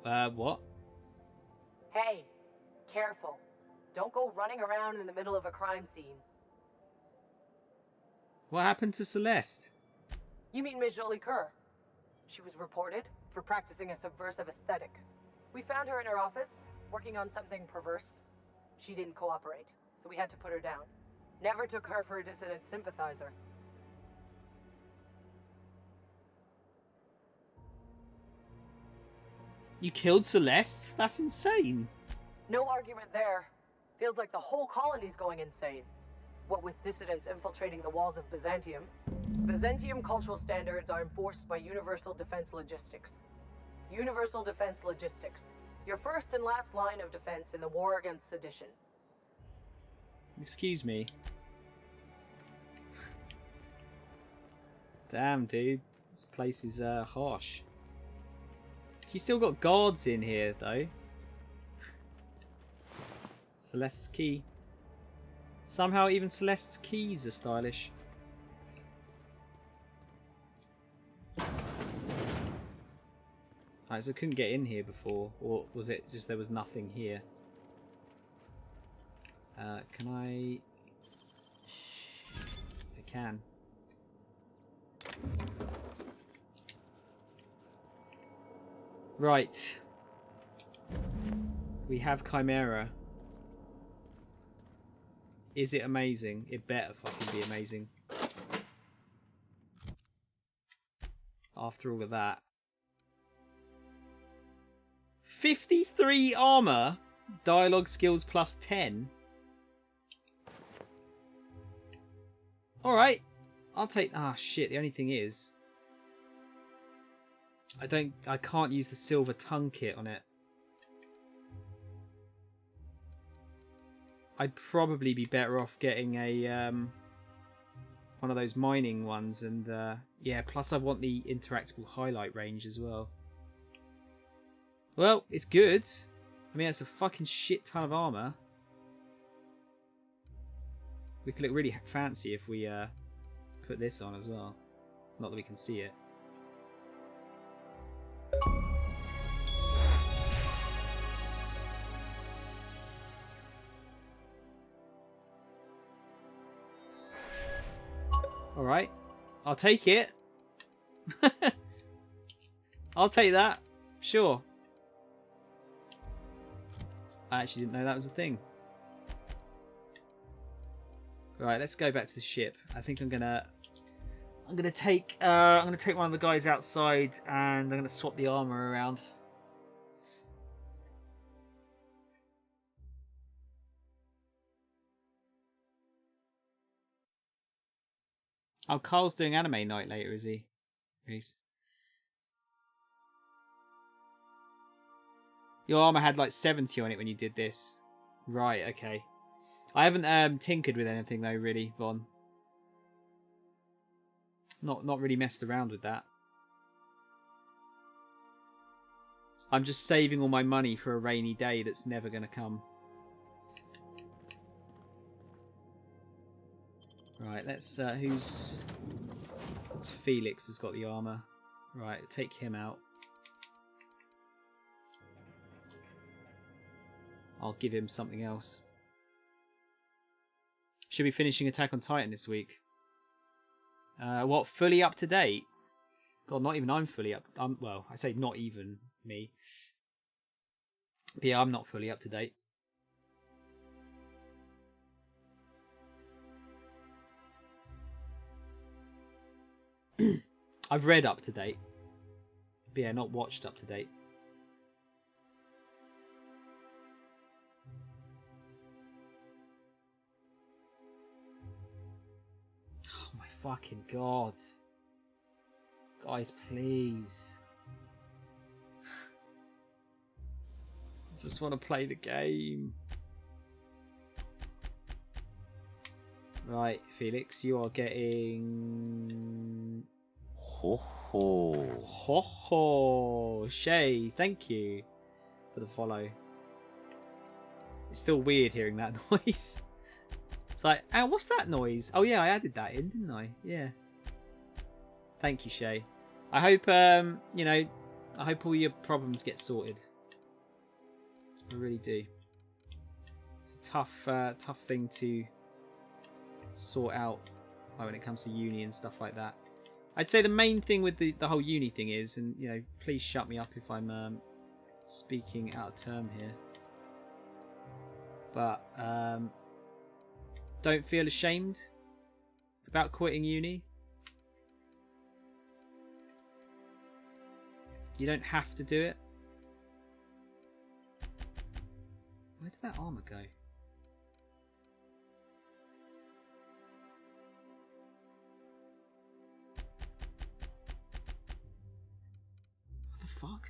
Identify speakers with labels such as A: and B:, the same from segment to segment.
A: What?
B: Hey, careful. Don't go running around in the middle of a crime scene.
A: What happened to Celeste?
B: You mean Miss Jolie Kerr? She was reported for practicing a subversive aesthetic. We found her in her office, working on something perverse. She didn't cooperate, so we had to put her down. Never took her for a dissident sympathizer.
A: You killed Celeste? That's insane.
B: No argument there. Feels like the whole colony's going insane. What with dissidents infiltrating the walls of Byzantium, Byzantium cultural standards are enforced by Universal Defense Logistics. Universal Defense Logistics. Your first and last line of defense in the war against sedition.
A: Excuse me. Damn, dude. This place is harsh. You still got guards in here, though. Celeste's key. Somehow even Celeste's keys are stylish. Alright, so I couldn't get in here before. Or was it just there was nothing here? Can I... I can. Right. We have Chimera. Is it amazing? It better fucking be amazing. After all of that. 53 armor. Dialogue skills plus 10. Alright. I'll take... Ah, shit. The only thing is... I can't use the silver tongue kit on it. I'd probably be better off getting a one of those mining ones, and yeah, plus I want the interactable highlight range as well. Well, it's good. I mean, it's a fucking shit ton of armor. We could look really fancy if we put this on as well. Not that we can see it. Alright, I'll take it. I'll take that. Sure. I actually didn't know that was a thing. Right, let's go back to the ship. I think I'm gonna take one of the guys outside, and I'm gonna swap the armor around. Oh, Carl's doing anime night later, is he? Reese. Your armor had like 70 on it when you did this. Right, okay. I haven't tinkered with anything though, really, Von. Not really messed around with that. I'm just saving all my money for a rainy day that's never going to come. Right, let's... who's Felix has got the armor. Right, take him out. I'll give him something else. Should be finishing Attack on Titan this week. What, fully up to date? God, not even I'm fully up. Well, I say not even me. But yeah, I'm not fully up to date. I've read up to date. But yeah, not watched up to date. Oh my fucking god. Guys, please. I just want to play the game. Right, Felix, you are getting...
C: Ho ho.
A: Ho ho. Shay, thank you for the follow. It's still weird hearing that noise. It's like, oh, what's that noise? Oh yeah, I added that in, didn't I? Yeah. Thank you, Shay. I hope, you know, I hope all your problems get sorted. I really do. It's a tough thing to sort out when it comes to uni and stuff like that. I'd say the main thing with the whole uni thing is, and you know, please shut me up if I'm speaking out of term here, but don't feel ashamed about quitting uni. You don't have to do it. Where did that armor go? What the fuck?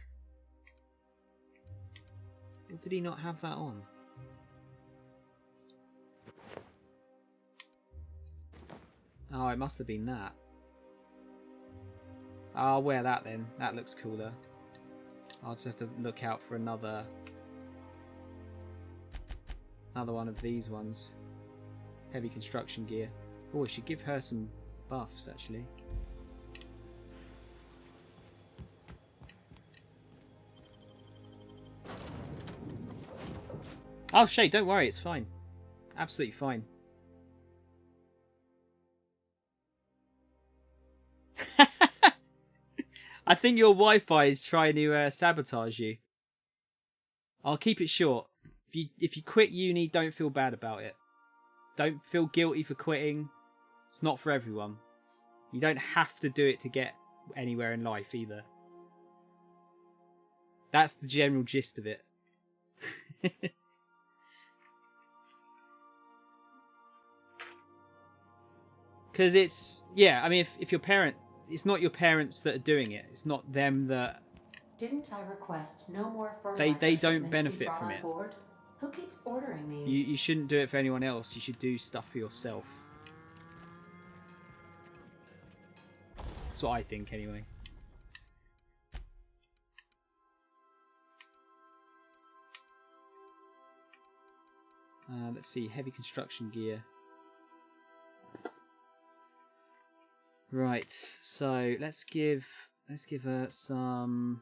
A: Or did he not have that on? Oh, it must have been that. I'll wear that then. That looks cooler. I'll just have to look out for another one of these ones. Heavy construction gear. Oh, I should give her some buffs actually. Oh, Shay, don't worry, it's fine. Absolutely fine. I think your Wi-Fi is trying to sabotage you. I'll keep it short. If you quit uni, don't feel bad about it. Don't feel guilty for quitting. It's not for everyone. You don't have to do it to get anywhere in life either. That's the general gist of it. Because it's, yeah, I mean, if your parent, it's not your parents that are doing it. It's not them that...
D: Didn't I request no more fertilizer
A: They don't
D: shipments
A: benefit
D: be brought
A: from
D: on
A: it.
D: board? Who keeps ordering these?
A: You shouldn't do it for anyone else. You should do stuff for yourself. That's what I think, anyway. Let's see, heavy construction gear. Right, so let's give her some.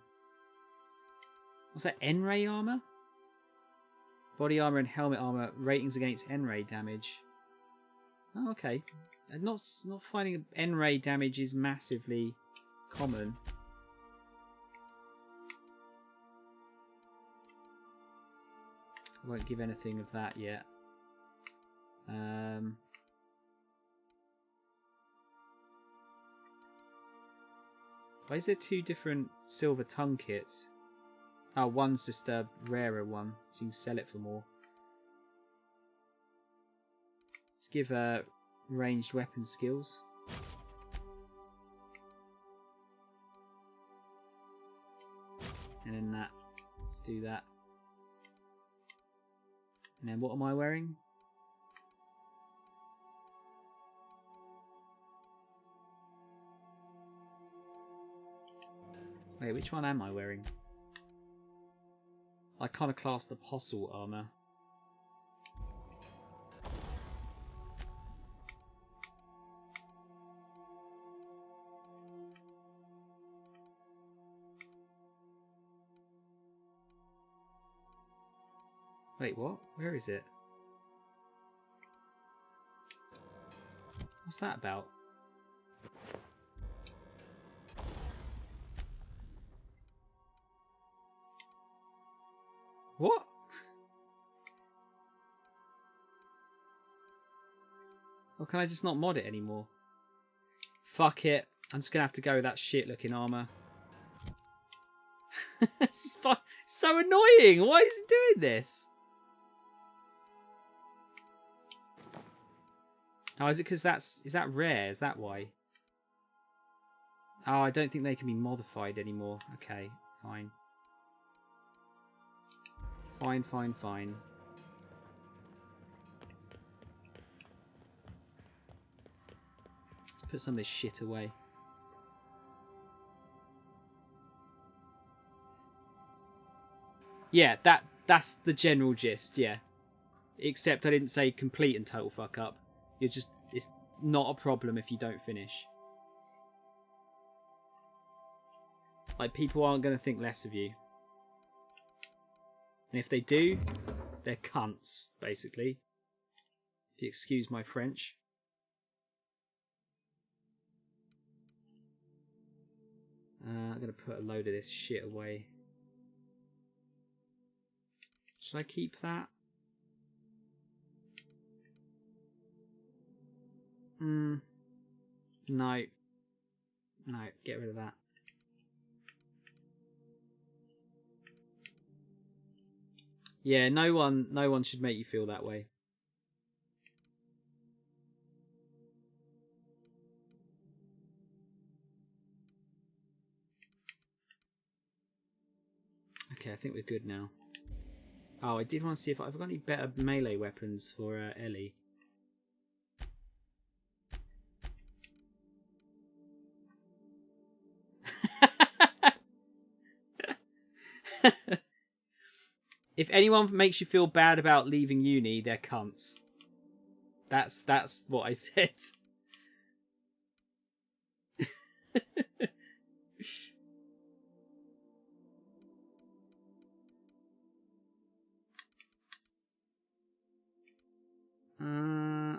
A: What's that? N-ray armor? Body armor and helmet armor ratings against N-ray damage. Oh, okay. I'm not finding N-ray damage is massively common. I won't give anything of that yet. Why is there two different silver tongue kits? Oh, one's just a rarer one, so you can sell it for more. Let's give her ranged weapon skills. And then that. Let's do that. And then what am I wearing? Wait, which one am I wearing? Iconoclast Apostle armor. Wait, what? Where is it? What's that about? What? Or can I just not mod it anymore? Fuck it. I'm just gonna have to go with that shit looking armor. This is so annoying. Why is it doing this? Oh, is it because is that rare? Is that why? Oh, I don't think they can be modified anymore. Okay, fine. Fine. Let's put some of this shit away. Yeah, that's the general gist, yeah. Except I didn't say complete and total fuck up. It's not a problem if you don't finish. Like, people aren't going to think less of you. And if they do, they're cunts, basically. If you excuse my French. I'm going to put a load of this shit away. Should I keep that? No. No, get rid of that. Yeah, no one should make you feel that way. Okay, I think we're good now. Oh, I did want to see if I've got any better melee weapons for Ellie. If anyone makes you feel bad about leaving uni, they're cunts. That's what I said.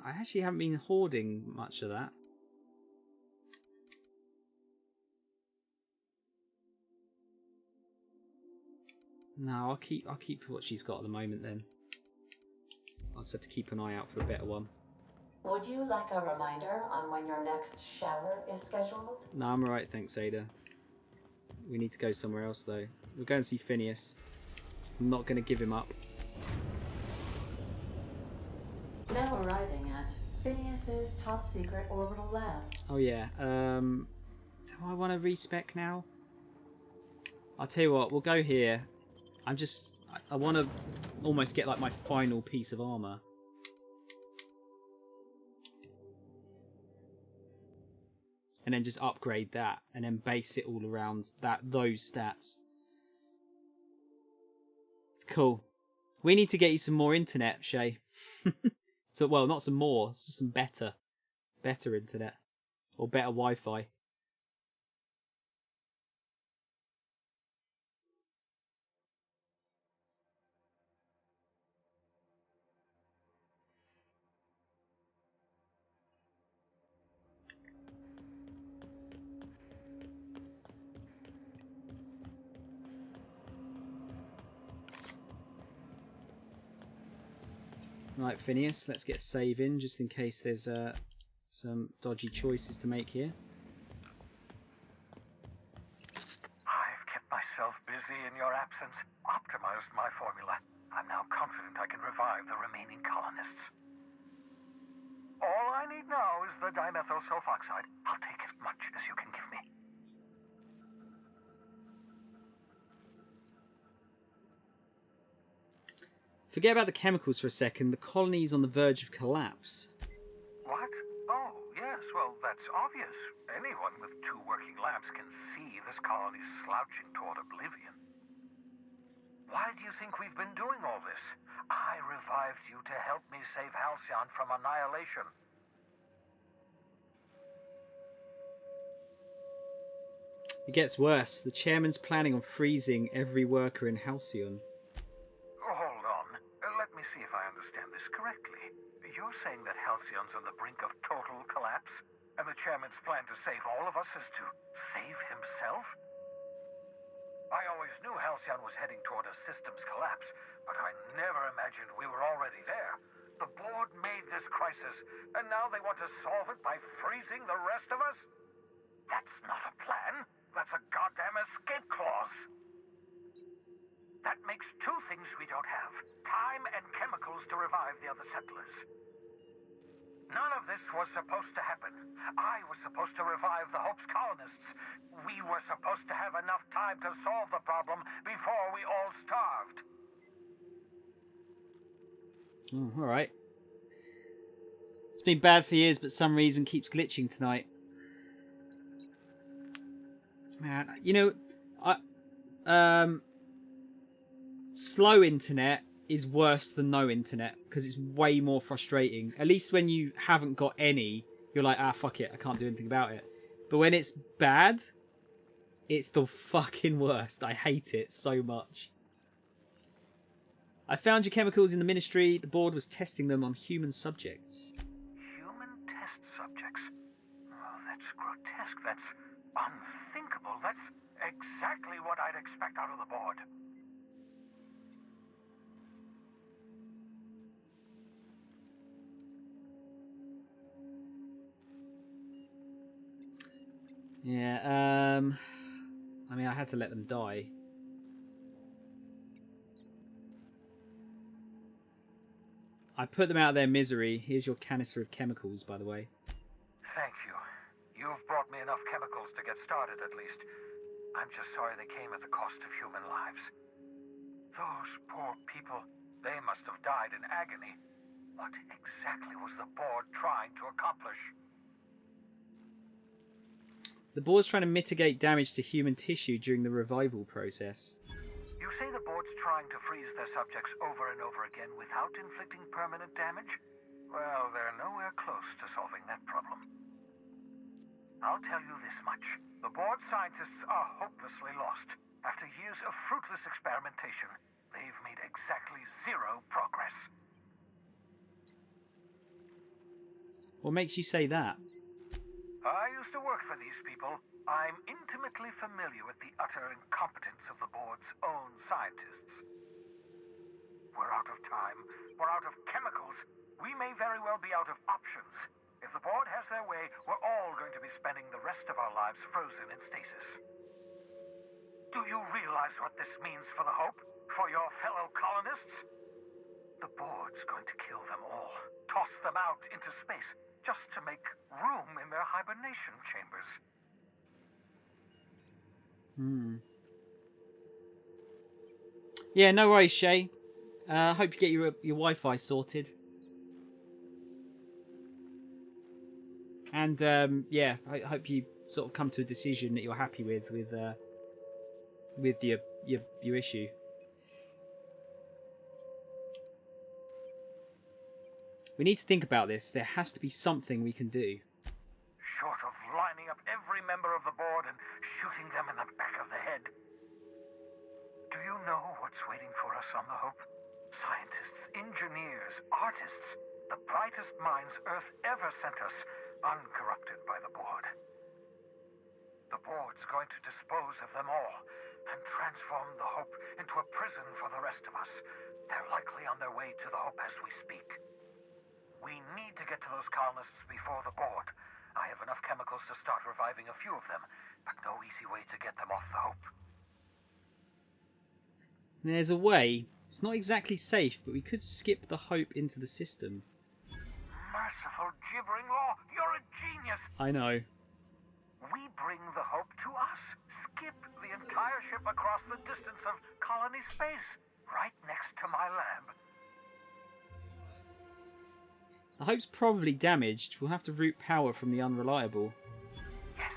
A: I actually haven't been hoarding much of that. No, I'll keep what she's got at the moment then. I'll just have to keep an eye out for a better one.
D: Would you like a reminder on when your next shower is scheduled?
A: No, I'm alright, thanks, Ada. We need to go somewhere else though. We're going to see Phineas. I'm not going to give him up.
D: Now arriving at Phineas's top secret orbital lab.
A: Oh yeah. Do I want to respec now? I'll tell you what. We'll go here. I want to almost get like my final piece of armor. And then just upgrade that, and then base it all around those stats. Cool. We need to get you some more internet, Shay. So, well, not some more, it's just some better internet. Or better Wi-Fi. Right, Phineas, let's get a save in, just in case there's some dodgy choices to make here.
E: I've kept myself busy in your absence, optimized my formula. I'm now confident I can revive the remaining colonists. All I need now is the dimethyl sulfoxide. I'll take as much as you can give me.
A: Forget about the chemicals for a second. The colony's on the verge of collapse.
E: What? Oh, yes, well, that's obvious. Anyone with 2 working labs can see this colony's slouching toward oblivion. Why do you think we've been doing all this? I revived you to help me save Halcyon from annihilation.
A: It gets worse. The chairman's planning on freezing every worker in Halcyon.
E: Hold on. Let me see if I understand this correctly. You're saying that Halcyon's on the brink of total collapse, and the chairman's plan to save all of us is to save himself? I always knew Halcyon was heading toward a systems collapse, but I never imagined we were already there. The board made this crisis, and now they want to solve it by freezing the rest of us? That's not a plan. That's a goddamn escape clause. That makes 2 things we don't have. Time and chemicals to revive the other settlers. None of this was supposed to happen. I was supposed to revive the Hope's colonists. We were supposed to have enough time to solve the problem before we all starved.
A: Oh, alright. It's been bad for years, but some reason keeps glitching tonight. Man, you know, slow internet is worse than no internet because it's way more frustrating. At least when you haven't got any, you're like, ah, fuck it, I can't do anything about it. But when it's bad, It's the fucking worst. I hate it so much. I found your chemicals in the ministry. The board was testing them on human subjects.
E: Human test subjects? Oh, that's grotesque. That's unthinkable. That's exactly what I'd expect out of the board.
A: Yeah, I mean, I had to let them die. I put them out of their misery. Here's your canister of chemicals, by the way.
E: Thank you. You've brought me enough chemicals to get started, at least. I'm just sorry they came at the cost of human lives. Those poor people, they must have died in agony. What exactly was the board trying to accomplish?
A: The board's trying to mitigate damage to human tissue during the revival process.
E: You say the board's trying to freeze their subjects over and over again without inflicting permanent damage? Well, they're nowhere close to solving that problem. I'll tell you this much. The board scientists are hopelessly lost. After years of fruitless experimentation, they've made exactly zero progress.
A: What makes you say that?
E: I used to work for these people. I'm intimately familiar with the utter incompetence of the board's own scientists. We're out of time. We're out of chemicals. We may very well be out of options. If the board has their way, we're all going to be spending the rest of our lives frozen in stasis. Do you realize what this means for the Hope? For your fellow colonists? The board's going to kill them all. Toss them out into space, just to make room in their hibernation chambers.
A: Yeah, no worries, Shay. Hope you get your Wi-Fi sorted. And yeah, I hope you sort of come to a decision that you're happy with your issue. We need to think about this. There has to be something we can do.
E: Short of lining up every member of the board and shooting them in the back of the head. Do you know what's waiting for us on the Hope? Scientists, engineers, artists, the brightest minds Earth ever sent us, uncorrupted by the board. The board's going to dispose of them all and transform the Hope into a prison for the rest of us. They're likely on their way to the Hope as we speak. We need to get to those colonists before the board. I have enough chemicals to start reviving a few of them, but no easy way to get them off the Hope.
A: There's a way. It's not exactly safe, but we could skip the Hope into the system.
E: Merciful gibbering law, you're a genius!
A: I know.
E: We bring the Hope to us. Skip the entire ship across the distance of colony space, right next to my lab.
A: The Hope's probably damaged. We'll have to route power from the Unreliable.
E: Yes,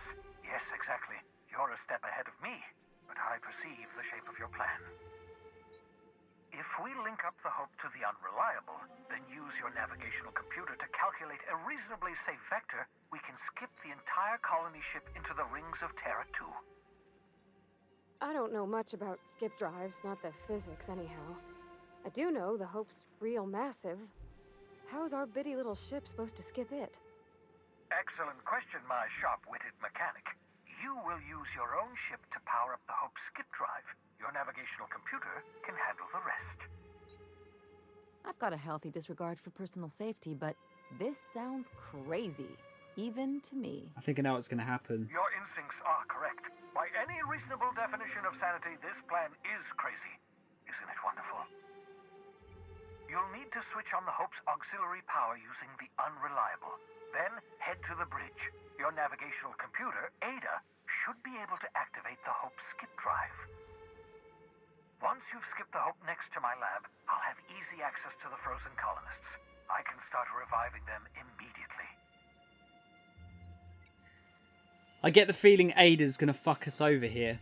E: exactly. You're a step ahead of me, but I perceive the shape of your plan. If we link up the Hope to the Unreliable, then use your navigational computer to calculate a reasonably safe vector, we can skip the entire colony ship into the rings of Terra 2.
F: I don't know much about skip drives, not the physics anyhow. I do know the Hope's real massive. How's our bitty little ship supposed to skip it?
E: Excellent question, my sharp-witted mechanic. You will use your own ship to power up the Hope's skip drive. Your navigational computer can handle the rest.
G: I've got a healthy disregard for personal safety, but this sounds crazy, even to me.
A: I think I know what's going to happen.
E: Your instincts are correct. By any reasonable definition of sanity, this plan is crazy. Isn't it wonderful? You'll need to switch on the Hope's auxiliary power using the Unreliable. Then head to the bridge. Your navigational computer, Ada, should be able to activate the Hope's skip drive. Once you've skipped the Hope next to my lab, I'll have easy access to the frozen colonists. I can start reviving them immediately.
A: I get the feeling Ada's going to fuck us over here.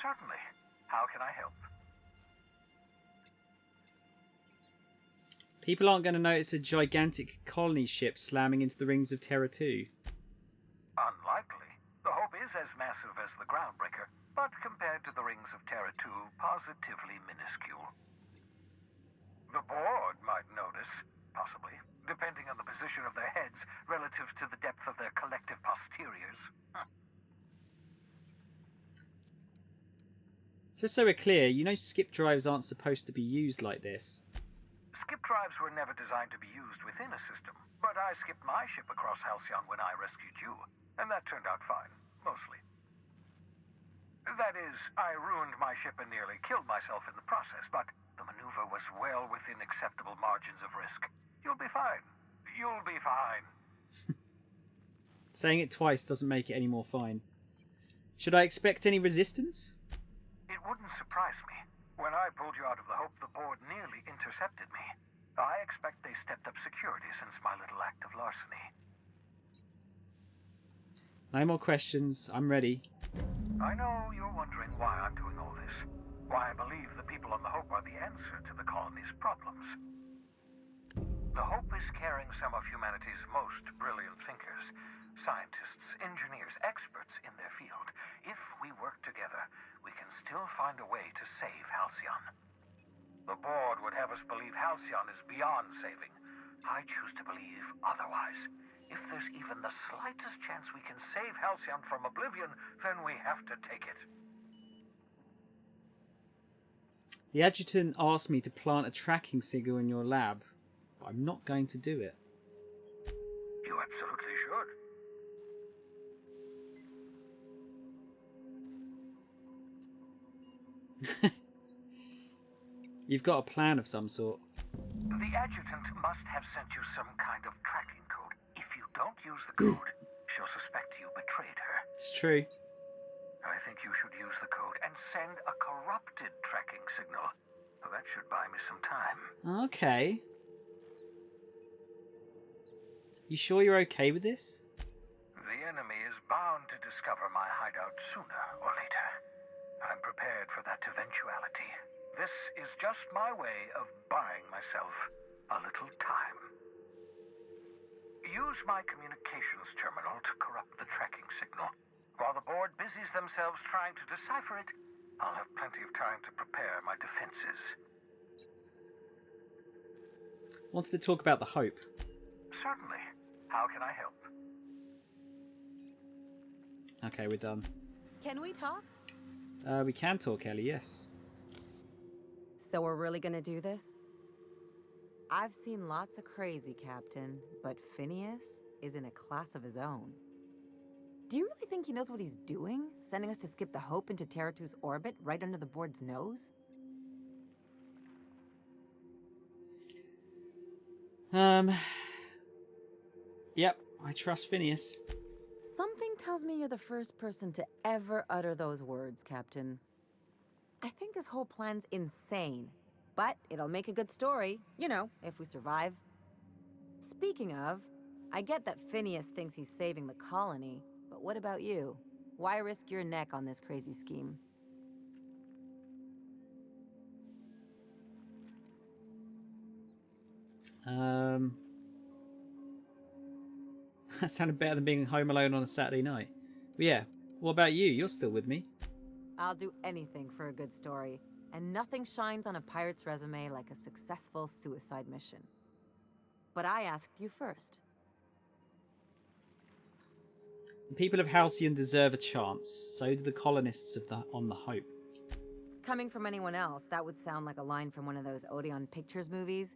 E: Certainly. How can I help?
A: People aren't going to notice a gigantic colony ship slamming into the rings of Terra 2.
E: Unlikely. positively minuscule. The board might notice, possibly, depending on the position of their heads relative to the depth of their collective posteriors.
A: Just so we're clear, you know skip drives aren't supposed to be used like this.
E: Skip drives were never designed to be used within a system, but I skipped my ship across Halcyon when I rescued you, and that turned out fine, mostly. That is, I ruined my ship and nearly killed myself in the process, but the maneuver was well within acceptable margins of risk. You'll be fine. You'll be fine.
A: Saying it twice doesn't make it any more fine. Should I expect any resistance?
E: It wouldn't surprise me. When I pulled you out of the Hope, the board nearly intercepted me. I expect they stepped up security since my little act of larceny.
A: No more questions. I'm ready.
E: I know you're wondering why I'm doing all this. Why I believe the people on the Hope are the answer to the colony's problems. The Hope is carrying some of humanity's most brilliant thinkers, scientists, engineers, experts in their field. If we work together, we can still find a way to save Halcyon. The board would have us believe Halcyon is beyond saving. I choose to believe otherwise. If there's even the slightest chance we can save Halcyon from oblivion, then we have to take it.
A: The adjutant asked me to plant a tracking signal in your lab, but I'm not going to do it.
E: You absolutely should.
A: You've got a plan of some sort.
E: The adjutant must have sent you some kind of tracking code. If you don't use the code, she'll suspect you betrayed her.
A: It's true.
E: I think you should use the code and send a corrupted tracking signal. That should buy me some time.
A: Okay. You sure you're okay with this?
E: The enemy is bound to discover my hideout sooner or later. I'm prepared for that eventuality. This is just my way of buying myself a little time. Use my communications terminal to corrupt the tracking signal. While the board busies themselves trying to decipher it, I'll have plenty of time to prepare my defenses.
A: Wanted to talk about the Hope.
E: Certainly. How can I help?
A: Okay, we're done.
G: Can we talk?
A: We can talk, Ellie, yes.
G: So we're really gonna do this? I've seen lots of crazy, Captain, but Phineas is in a class of his own. Do you really think he knows what he's doing? Sending us to skip the Hope into Terra 2's orbit right under the board's nose?
A: Yep, I trust Phineas.
G: Something tells me you're the first person to ever utter those words, Captain. I think this whole plan's insane, but it'll make a good story, you know, if we survive. Speaking of, I get that Phineas thinks he's saving the colony, but what about you? Why risk your neck on this crazy scheme?
A: That sounded better than being home alone on a Saturday night. But yeah, what about you? You're still with me.
G: I'll do anything for a good story, and nothing shines on a pirate's resume like a successful suicide mission. But I asked you first.
A: The people of Halcyon deserve a chance. So do the colonists on the Hope.
G: Coming from anyone else, that would sound like a line from one of those Odeon Pictures movies.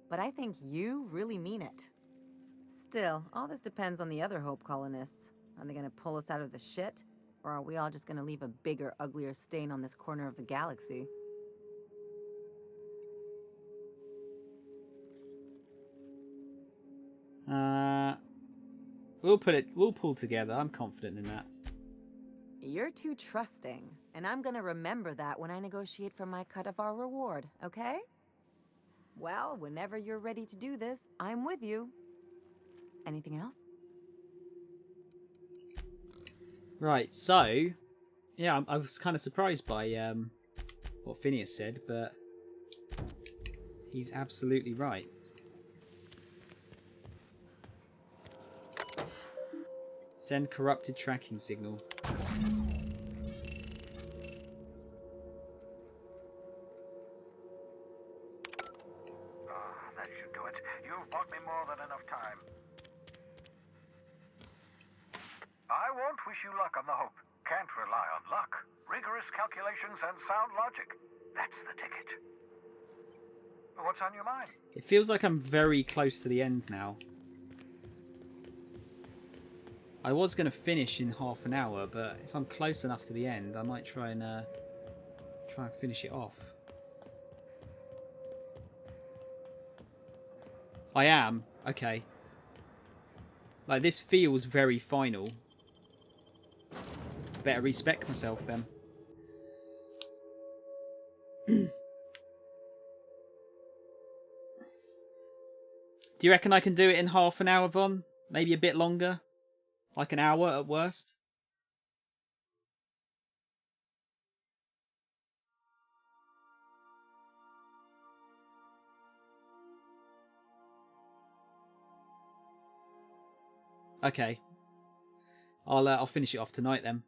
G: But I think you really mean it. Still, all this depends on the other Hope colonists. Are they gonna pull us out of the shit? Or are we all just gonna leave a bigger, uglier stain on this corner of the galaxy?
A: We'll pull together. I'm confident in that.
G: You're too trusting, and I'm gonna remember that when I negotiate for my cut of our reward, okay? Well, whenever you're ready to do this, I'm with you. Anything else?
A: Right, so yeah, I was kind of surprised by what Phineas said, but he's absolutely right. Send corrupted tracking signal.
E: wish you luck on the Hope. Can't rely on luck. Rigorous calculations and sound logic. That's the ticket. What's on your mind?
A: It feels like I'm very close to the end now. I was going to finish in half an hour, but if I'm close enough to the end, I might try and finish it off. I am. Okay. Like, this feels very final. Better respec myself then. Do you reckon I can do it in half an hour, Von? Maybe a bit longer? Like an hour at worst? Okay. I'll finish it off tonight then.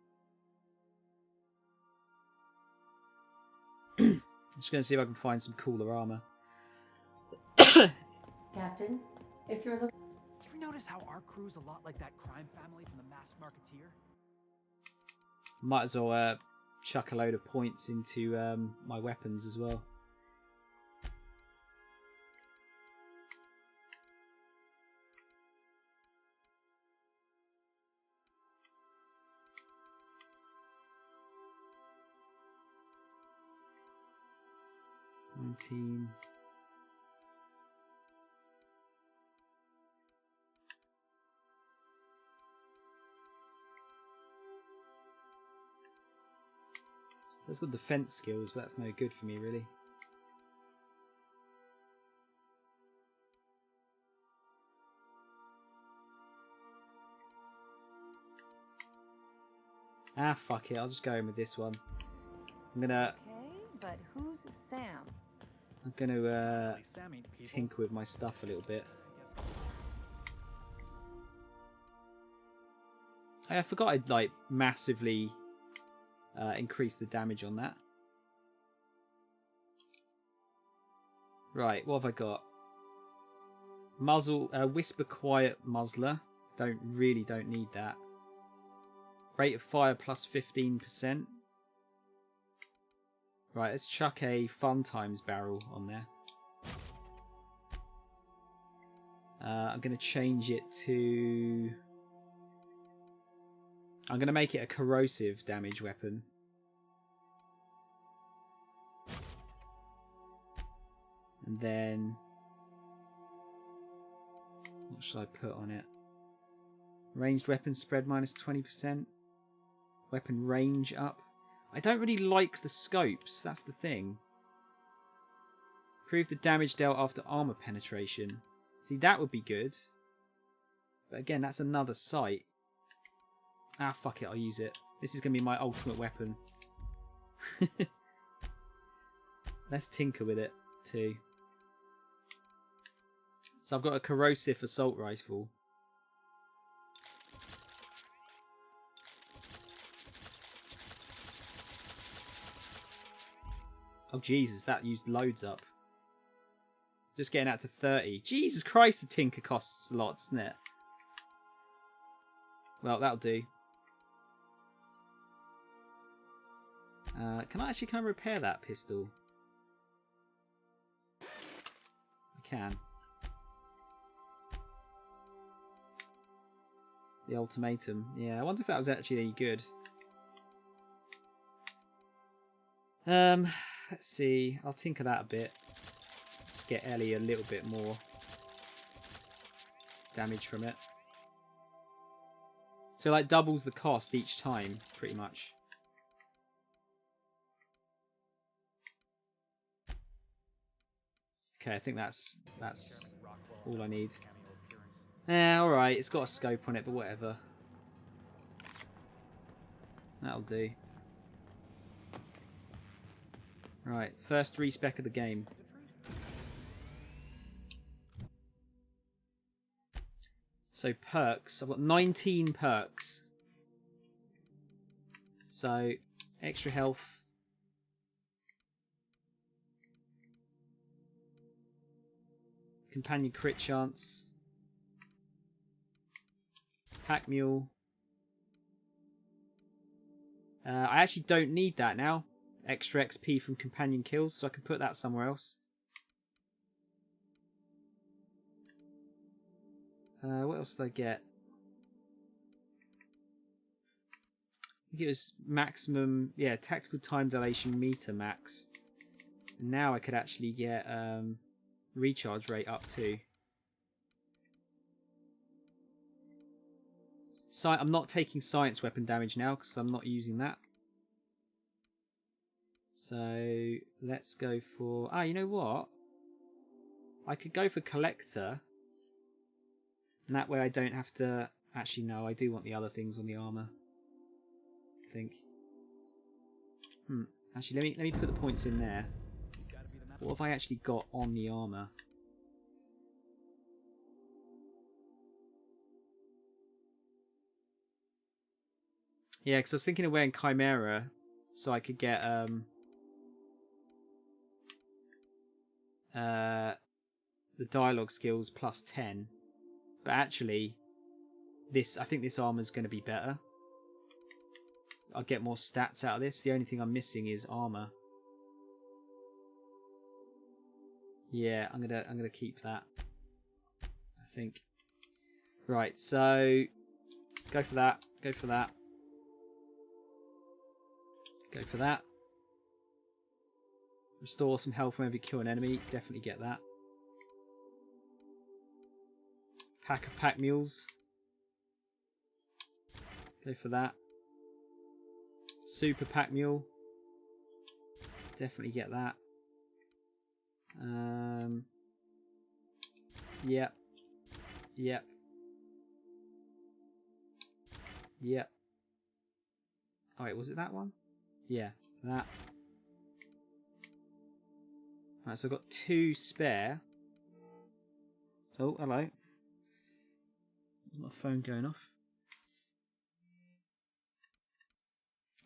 A: I'm just going to see if I can find some cooler armor.
D: Captain, if you're looking...
H: You ever notice how our crew's a lot like that crime family from the Masked Marketeer?
A: Might as well chuck a load of points into my weapons as well. $19. So it's got defense skills, but that's no good for me, really. Ah, fuck it. I'll just go in with this one. I'm gonna...
G: Okay, but who's Sam?
A: I'm gonna
H: Like Sam ain't people.
A: tinker with my stuff a little bit. I forgot I'd, like, massively increase the damage on that. Right, what have I got? Muzzle, Whisper Quiet Muzzler. Don't need that. Rate of fire plus 15%. Right, let's chuck a Fun Times barrel on there. I'm going to change it to... I'm going to make it a corrosive damage weapon. And then... what should I put on it? Ranged weapon spread minus 20%. Weapon range up. I don't really like the scopes, that's the thing. Improve the damage dealt after armor penetration. See, that would be good. But again, that's another sight. Ah, fuck it, I'll use it. This is going to be my ultimate weapon. Let's tinker with it, too. So I've got a corrosive assault rifle. Oh, Jesus, that used loads up. Just getting out to 30. Jesus Christ, the tinker costs a lot, doesn't it? Well, that'll do. Can I repair that pistol? I can. The ultimatum. Yeah, I wonder if that was actually any good. Let's see. I'll tinker that a bit. Let's get Ellie a little bit more damage from it. So, like, doubles the cost each time, pretty much. Okay, I think that's all I need. Yeah, alright, it's got a scope on it, but whatever. That'll do. Right, first respec of the game. So perks, I've got 19 perks. So, extra health. Companion crit chance. Pack mule. I actually don't need that now. Extra XP from companion kills, so I can put that somewhere else. What else did I get? I think it was maximum, yeah, tactical time dilation meter max. And now I could actually get recharge rate up too. I'm not taking science weapon damage now because I'm not using that. So let's go for... Ah, you know what? I could go for collector. And that way I don't have to... Actually, no, I do want the other things on the armor. I think. Actually, let me put the points in there. What have I actually got on the armor? Yeah, because I was thinking of wearing Chimera so I could get the dialogue skills plus 10. But actually, I think this armor's going to be better. I'll get more stats out of this. The only thing I'm missing is armor. Yeah, I'm gonna keep that, I think. Right, so go for that. Go for that. Go for that. Restore some health whenever you kill an enemy. Definitely get that. Pack of pack mules. Go for that. Super pack mule. Definitely get that. Yep. Yep. Yep. Oh wait, was it that one? Yeah, that. Right, so I've got 2 spare. Oh, hello. My phone going off.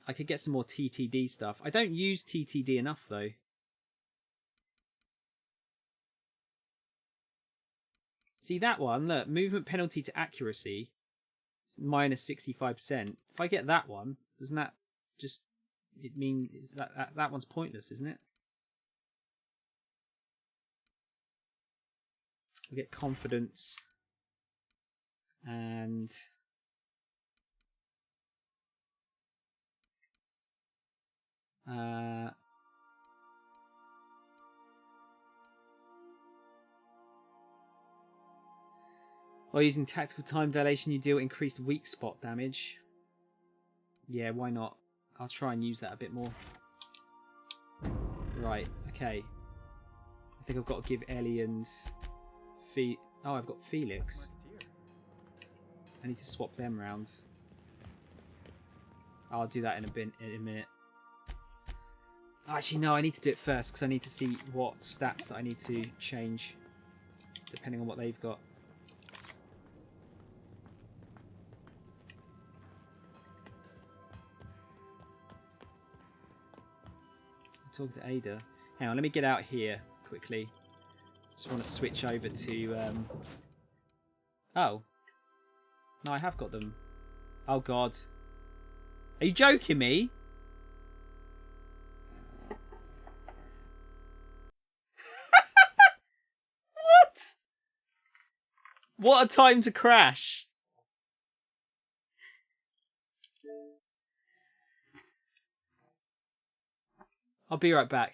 A: I could get some more TTD stuff. I don't use TTD enough though. See that one? Look, movement penalty to accuracy. It's minus 65%. If I get that one, doesn't that just... It means that one's pointless, isn't it? We get confidence and while using tactical time dilation, you deal increased weak spot damage. Yeah, why not? I'll try and use that a bit more. Right, okay. I think I've got to give Ellie and Oh, I've got Felix. I need to swap them round. I'll do that in a minute. Actually, no, I need to do it first because I need to see what stats that I need to change depending on what they've got. Talk to Ada. Hang on, let me get out here quickly. Just want to switch over to... Oh. No, I have got them. Oh, God. Are you joking me? What? What a time to crash. I'll be right back.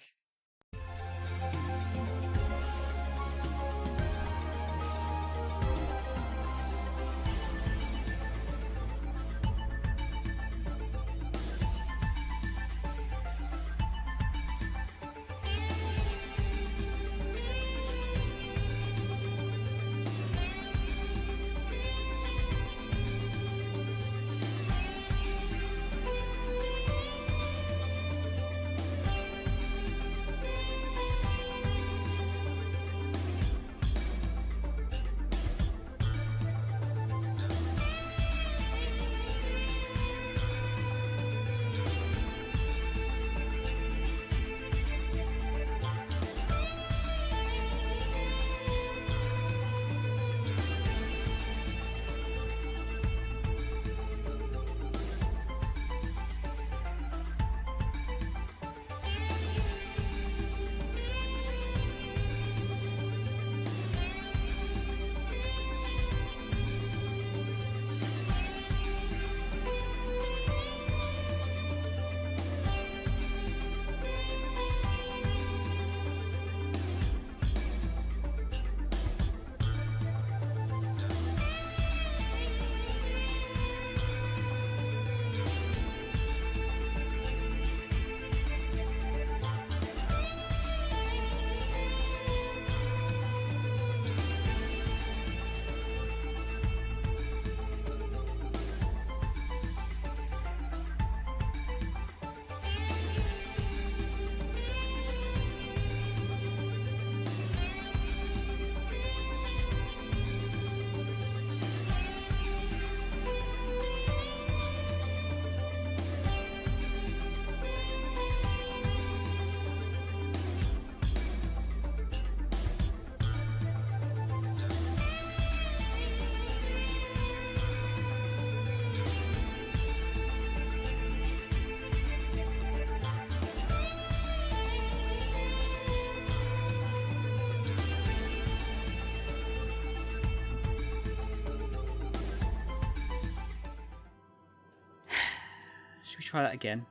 A: try that again.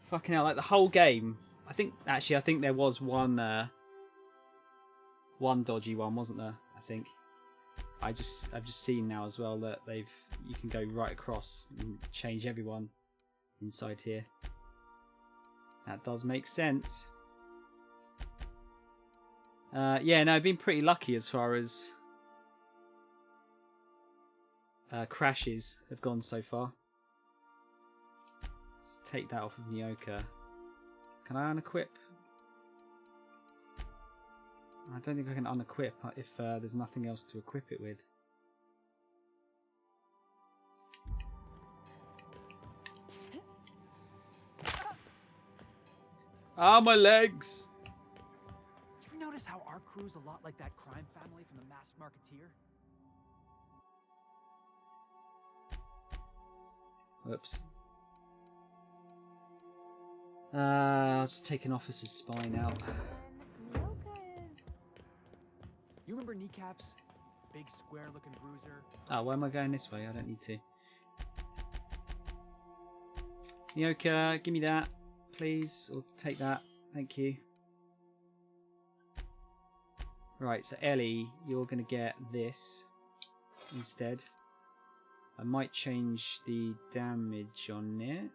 A: Fucking hell, like the whole game. I think there was one dodgy one, wasn't there? I think. I've just seen now as well that you can go right across and change everyone inside here. That does make sense. Yeah, no, I've been pretty lucky as far as crashes have gone so far. Let's take that off of Nyoka. Can I unequip? I don't think I can unequip if there's nothing else to equip it with. Ah, my legs!
H: You ever notice how our crew's a lot like that crime family from the mass marketeer?
A: Whoops. I'll just take an officer's spine out.
H: You remember Kneecaps? Big square-looking bruiser.
A: Oh, why am I going this way? I don't need to. Nyoka, give me that, please. Or take that. Thank you. Right, so Ellie, you're going to get this instead. I might change the damage on it.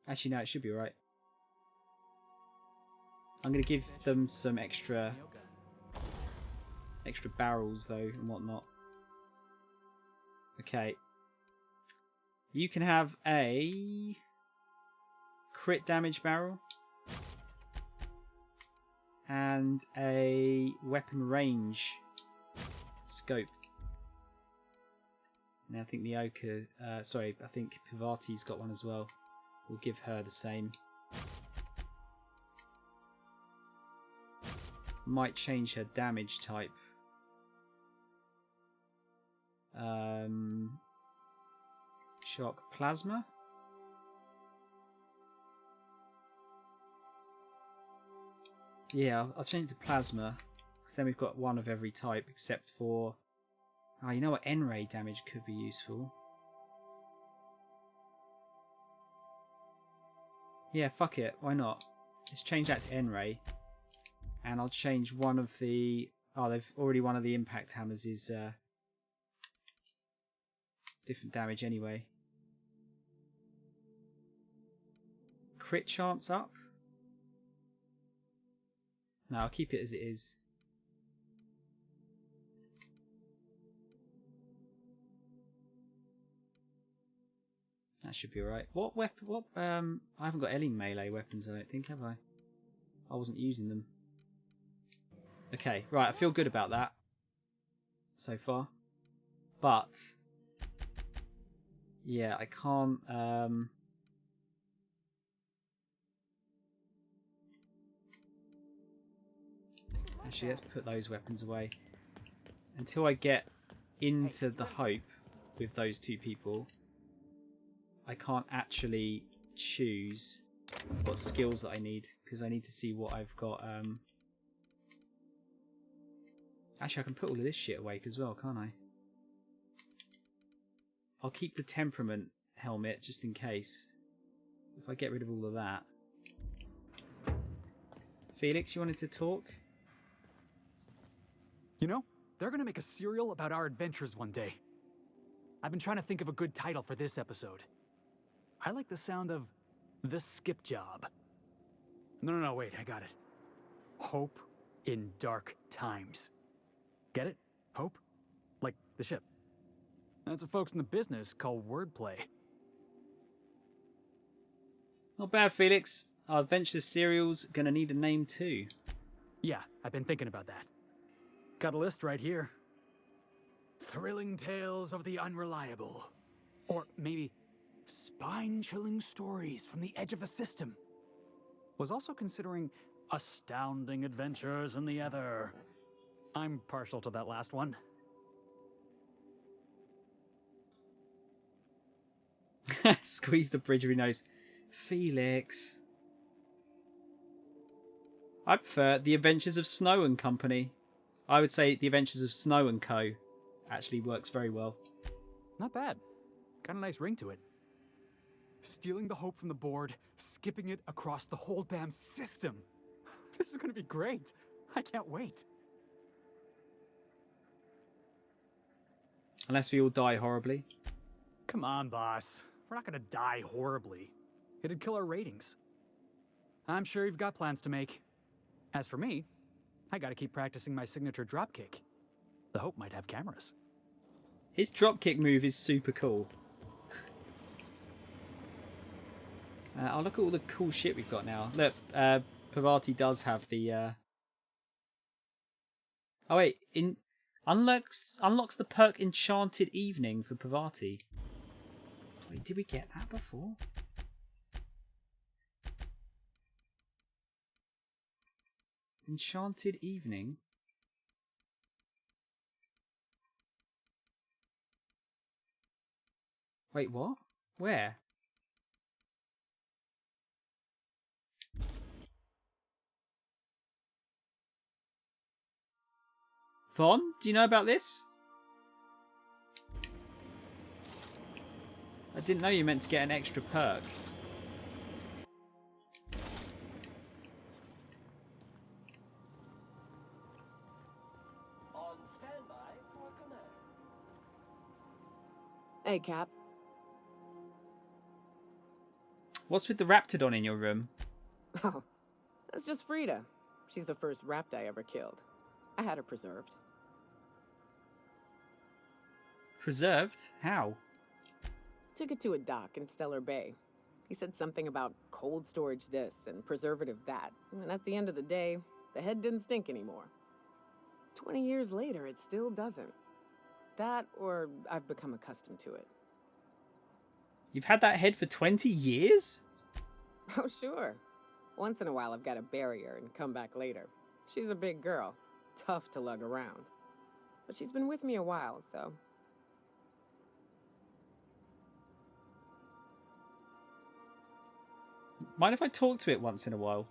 A: Actually, no, it should be right. I'm going to give them some extra barrels, though, and whatnot. Okay. You can have a crit damage barrel and a weapon range scope. Now I think Nyoka, I think Pivati's got one as well. We'll give her the same. Might change her damage type. Shock plasma. Yeah, I'll change it to plasma, because then we've got one of every type except for... Oh, you know what? N-ray damage could be useful. Yeah, fuck it. Why not? Let's change that to N-ray. And I'll change one of the... Oh, one of the impact hammers is different damage anyway. Crit chance up? No, I'll keep it as it is. That should be alright. What weapon? I haven't got any melee weapons, I don't think, have I? I wasn't using them. Okay, right, I feel good about that so far. But yeah, I can't actually, let's put those weapons away. Until I get into the Hope with those two people, I can't actually choose what skills that I need, because I need to see what I've got. Actually, I can put all of this shit away as well, can't I? I'll keep the temperament helmet just in case. If I get rid of all of that. Felix, you wanted to talk?
H: You know, they're gonna make a serial about our adventures one day. I've been trying to think of a good title for this episode. I like the sound of The Skip Job. No, wait, I got it. Hope in Dark Times. Get it? Hope? Like the ship. That's what folks in the business call wordplay.
A: Not bad, Felix. Our adventure serial's gonna need a name too.
H: Yeah, I've been thinking about that. Got a list right here. Thrilling Tales of the Unreliable. Or maybe Spine-Chilling Stories from the Edge of the System. Was also considering Astounding Adventures in the Ether. I'm partial to that last one.
A: Squeeze the bridge of your nose. Felix. I prefer The Adventures of Snow and Company. I would say The Adventures of Snow and Co. actually works very well.
H: Not bad. Got a nice ring to it. Stealing the hope from the board, skipping it across the whole damn system. This is gonna be great. I can't wait.
A: Unless we all die horribly.
H: Come on, boss. We're not gonna die horribly. It'd kill our ratings. I'm sure you've got plans to make. As for me, I gotta keep practicing my signature dropkick. The Hope might have cameras.
A: His dropkick move is super cool. Oh, look at all the cool shit we've got now. Look, Parvati does have the... Oh wait, unlocks the perk Enchanted Evening for Parvati. Wait, did we get that before? Enchanted Evening? Wait, what? Where? Vaughn, do you know about this? I didn't know you meant to get an extra perk.
I: On standby for command.
B: Hey, Cap.
A: What's with the Raptidon in your room?
B: Oh, that's just Frida. She's the first rapt I ever killed. I had her preserved.
A: Preserved? How?
B: Took it to a dock in Stellar Bay. He said something about cold storage this and preservative that. And at the end of the day, the head didn't stink anymore. 20 years later, it still doesn't. That, or I've become accustomed to it.
A: You've had that head for 20 years?
B: Oh, sure. Once in a while, I've got to bury her and come back later. She's a big girl. Tough to lug around. But she's been with me a while, so...
A: Mind if I talk to it once in a while?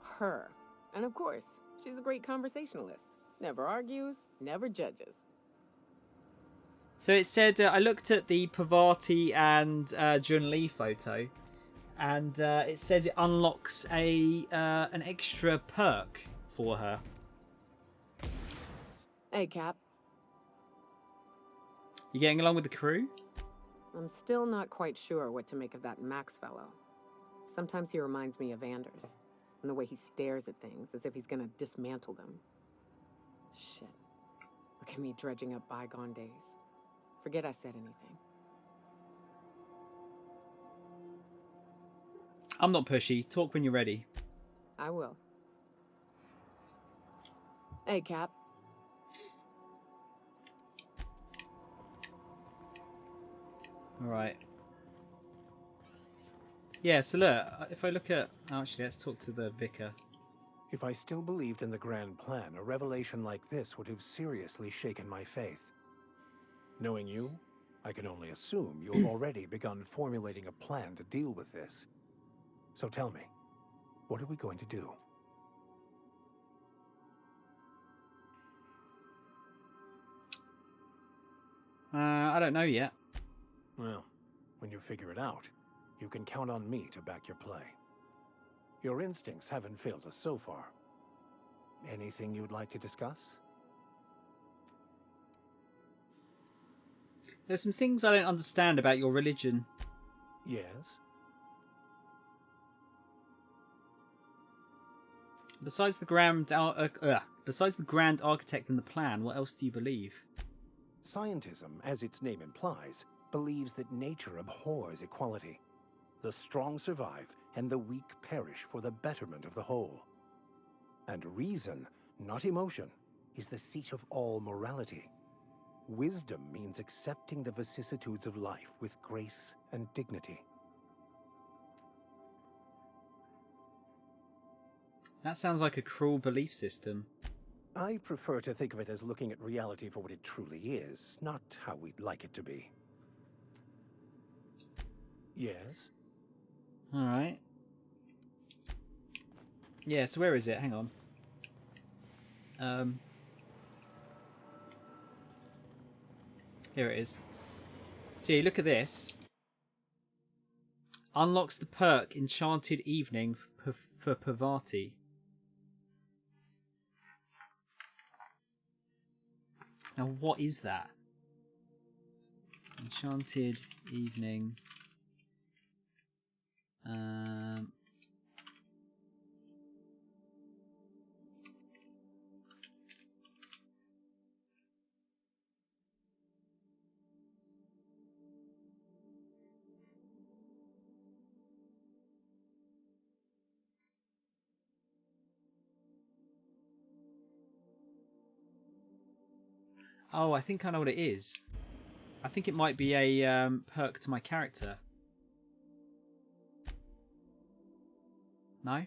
B: Her. And of course, she's a great conversationalist. Never argues, never judges.
A: So it said, I looked at the Parvati and Jun Lee photo, and it says it unlocks an extra perk for her.
B: Hey, Cap.
A: You getting along with the crew?
B: I'm still not quite sure what to make of that Max fellow. Sometimes he reminds me of Anders, and the way he stares at things as if he's gonna dismantle them. Shit. Look at me dredging up bygone days. Forget I said anything.
A: I'm not pushy. Talk when you're ready.
B: I will. Hey, Cap.
A: Alright. Yeah, so look, if I look at... Actually, let's talk to the vicar.
J: If I still believed in the grand plan, a revelation like this would have seriously shaken my faith. Knowing you, I can only assume you have already begun formulating a plan to deal with this. So tell me, what are we going to do?
A: I don't know yet.
J: Well, when you figure it out, you can count on me to back your play. Your instincts haven't failed us so far. Anything you'd like to discuss?
A: There's some things I don't understand about your religion.
J: Yes?
A: Besides the grand architect and the plan, what else do you believe?
J: Scientism, as its name implies, believes that nature abhors equality. The strong survive, and the weak perish for the betterment of the whole. And reason, not emotion, is the seat of all morality. Wisdom means accepting the vicissitudes of life with grace and dignity.
A: That sounds like a cruel belief system.
J: I prefer to think of it as looking at reality for what it truly is, not how we'd like it to be. Yes?
A: Alright. Yeah, so where is it? Hang on. Here it is. See, look at this. Unlocks the perk Enchanted Evening for Parvati. Now, what is that? Enchanted Evening. Oh, I think I know what it is. I think it might be a perk to my character. No?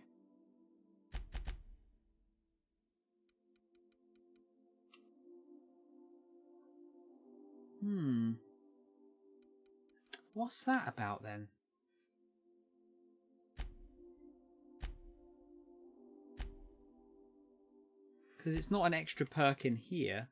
A: What's that about then? Because it's not an extra perk in here.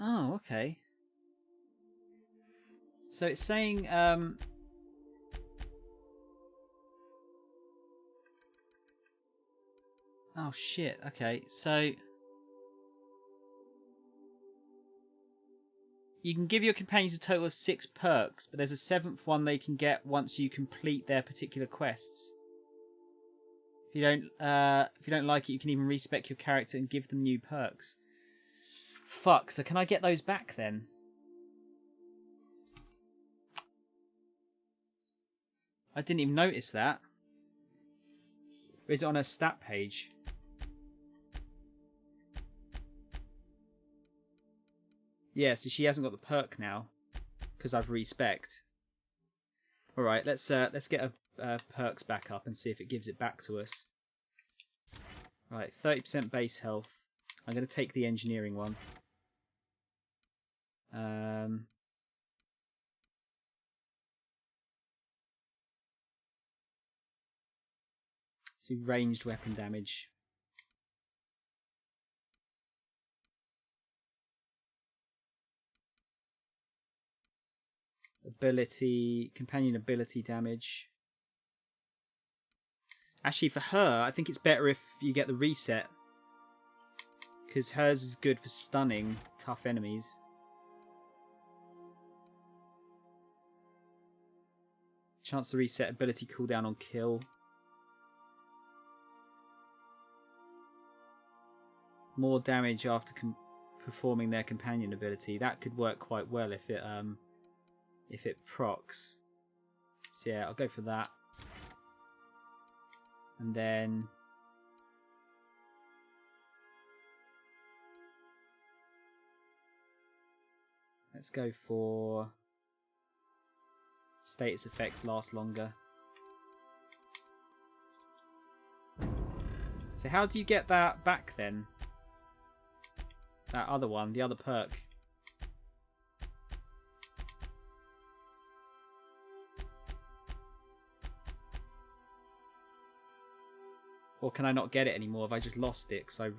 A: Oh, okay. So it's saying oh shit, okay. So you can give your companions a total of 6 perks, but there's a 7th one they can get once you complete their particular quests. If you don't like it, you can even respec your character and give them new perks. Fuck, so can I get those back then? I didn't even notice that. Or is it on her stat page? Yeah, so she hasn't got the perk now because I've respec'd. All right, let's get her perks back up and see if it gives it back to us. Right, 30% base health. I'm going to take the engineering one. See, ranged weapon damage. Ability, companion ability damage. Actually, for her, I think it's better if you get the reset. Because hers is good for stunning tough enemies. Chance to reset ability cooldown on kill. More damage after performing their companion ability. That could work quite well if it procs. So yeah, I'll go for that. And then let's go for status effects last longer. So how do you get that back then? That other one, the other perk. Or can I not get it anymore? Have I just lost it because I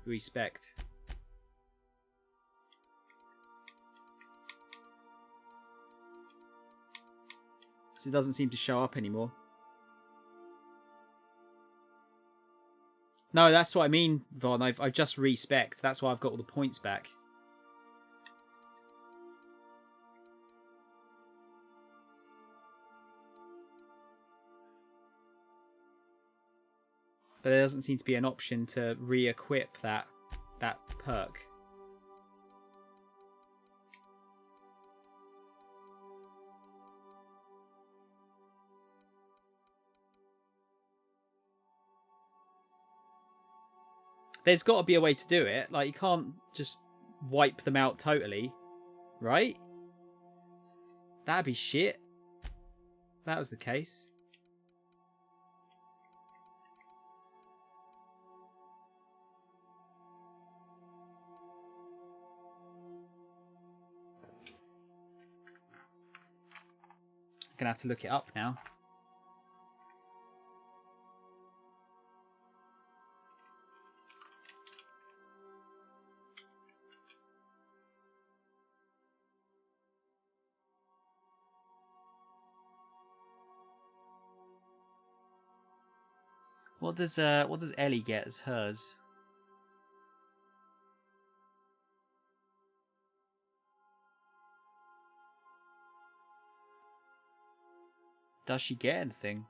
A: respec'd? So it doesn't seem to show up anymore. No, that's what I mean, Von. I've just respec'd. That's why I've got all the points back. But there doesn't seem to be an option to re-equip that perk. There's got to be a way to do it. Like, you can't just wipe them out totally, right? That'd be shit. If that was the case. Gonna have to look it up now. What does Ellie get as hers? Does she get anything?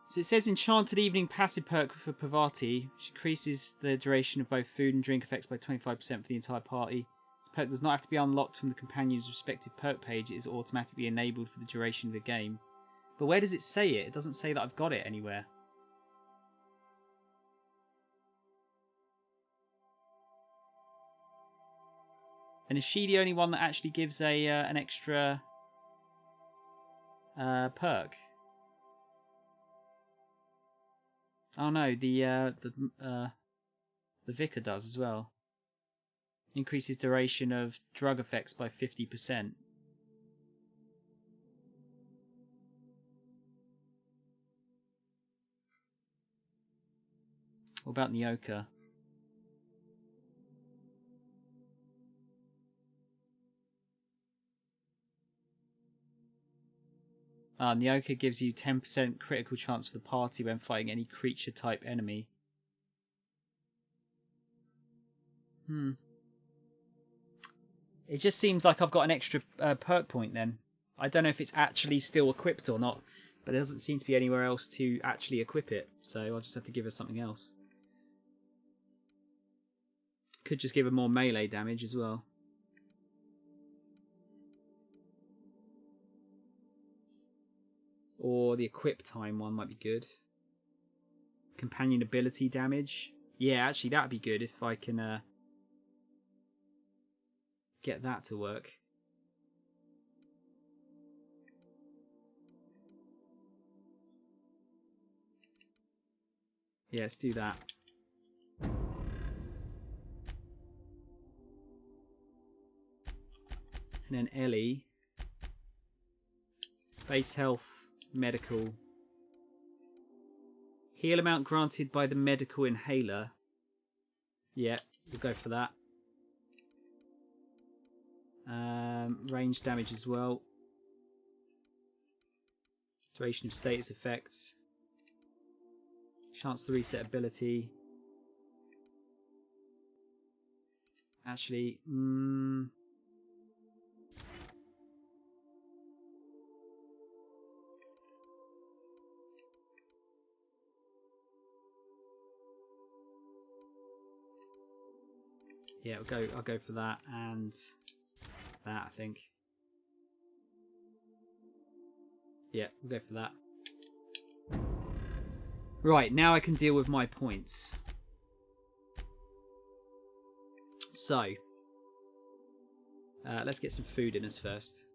A: So it says Enchanted Evening passive perk for Parvati, which increases the duration of both food and drink effects by 25% for the entire party. This perk does not have to be unlocked from the companion's respective perk page. It is automatically enabled for the duration of the game. But where does it say it? It doesn't say that I've got it anywhere. And is she the only one that actually gives a an extra perk? Oh no, the Vicar does as well. Increases duration of drug effects by 50%. What about Nyoka? Nyoka gives you 10% critical chance for the party when fighting any creature type enemy. It just seems like I've got an extra perk point then. I don't know if it's actually still equipped or not, but there doesn't seem to be anywhere else to actually equip it, so I'll just have to give her something else. Could just give her more melee damage as well. Or the equip time one might be good. Companion ability damage. Yeah, actually that'd be good if I can get that to work. Yeah, let's do that. And then Ellie. Base health, medical. Heal amount granted by the medical inhaler. Yeah, we'll go for that. Range damage as well. Duration of status effects. Chance to reset ability. Actually, yeah, I'll go for that and that, I think. Yeah, we'll go for that. Right, now I can deal with my points. So, let's get some food in us first.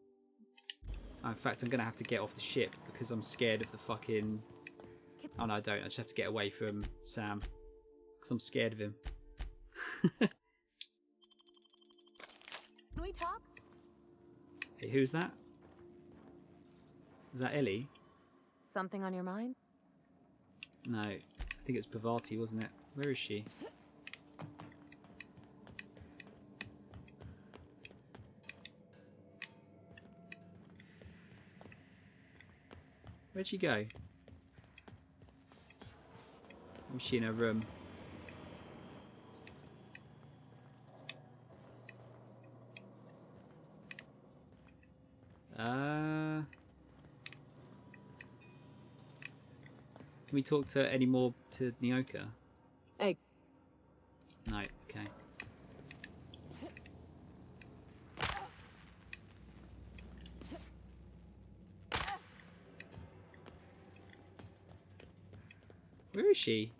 A: In fact, I'm going to have to get off the ship because I'm scared of the fucking... Oh no, I don't. I just have to get away from Sam because I'm scared of him.
G: Can we talk?
A: Hey, who's that? Is that Ellie?
G: Something on your mind?
A: No, I think it's Parvati, wasn't it? Where is she? Where'd she go? Was she in her room? Can we talk to any more to Nyoka?
B: Hey.
A: No, okay. Where is she?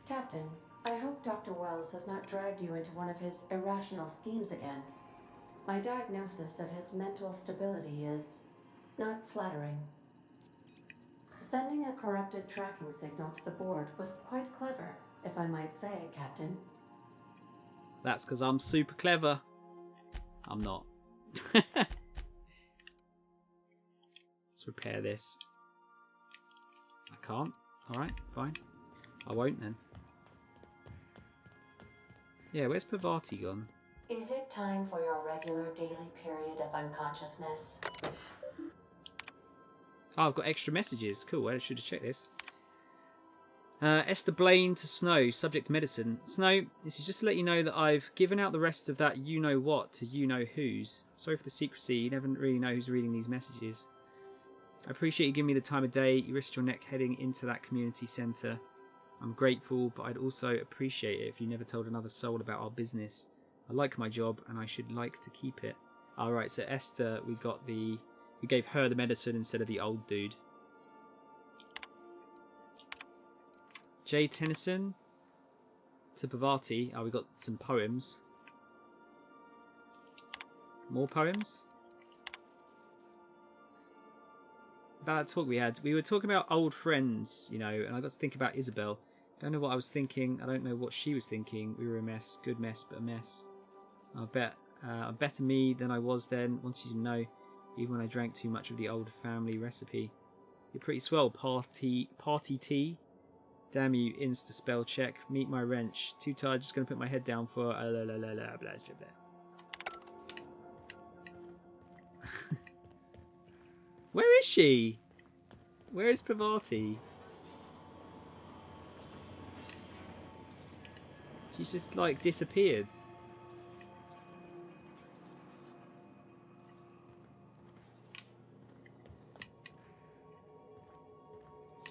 D: Captain, I hope Dr. Wells has not dragged you into one of his irrational schemes again. My diagnosis of his mental stability is not flattering. Sending a corrupted tracking signal to the board was quite clever, if I might say, Captain.
A: That's because I'm super clever. I'm not. Let's repair this. I can't. Alright, fine. I won't then. Yeah, where's Pavati gone?
D: Is it time for your regular daily period of unconsciousness?
A: Oh, I've got extra messages. Cool, I should have checked this. Esther Blaine to Snow, subject medicine. Snow, this is just to let you know that I've given out the rest of that you-know-what to you-know-whos. Sorry for the secrecy, you never really know who's reading these messages. I appreciate you giving me the time of day. You risked your neck heading into that community centre. I'm grateful, but I'd also appreciate it if you never told another soul about our business. I like my job, and I should like to keep it. Alright, so Esther, we gave her the medicine instead of the old dude. Jay Tennyson to Pavati. Oh, we got some poems. More poems? About that talk we had. We were talking about old friends, you know, and I got to think about Isabel. Don't know what I was thinking. I don't know what she was thinking. We were a mess. Good mess, but a mess. I'm better me than I was then. Want you to know, even when I drank too much of the old family recipe. You're pretty swell, party tea. Damn you, insta spell check. Meet my wrench. Too tired, just gonna put my head down for blah blah blah blah blah. Where is she? Where is Pavati? She's just like disappeared.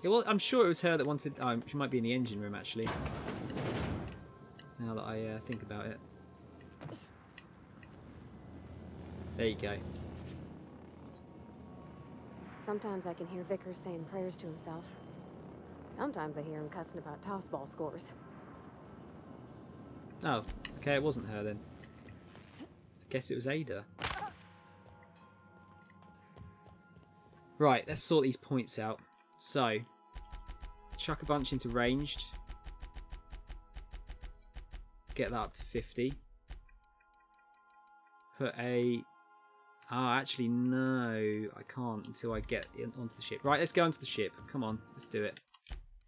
A: Yeah, well, I'm sure it was her that wanted... Oh, she might be in the engine room, actually. Now that I think about it. There you go.
F: Sometimes I can hear Vickers saying prayers to himself. Sometimes I hear him cussing about tossball scores.
A: Oh, okay, it wasn't her then. I guess it was Ada. Right, let's sort these points out. So, chuck a bunch into ranged. Get that up to 50. Put a... Ah, actually, no. I can't until I get onto the ship. Right, let's go onto the ship. Come on, let's do it.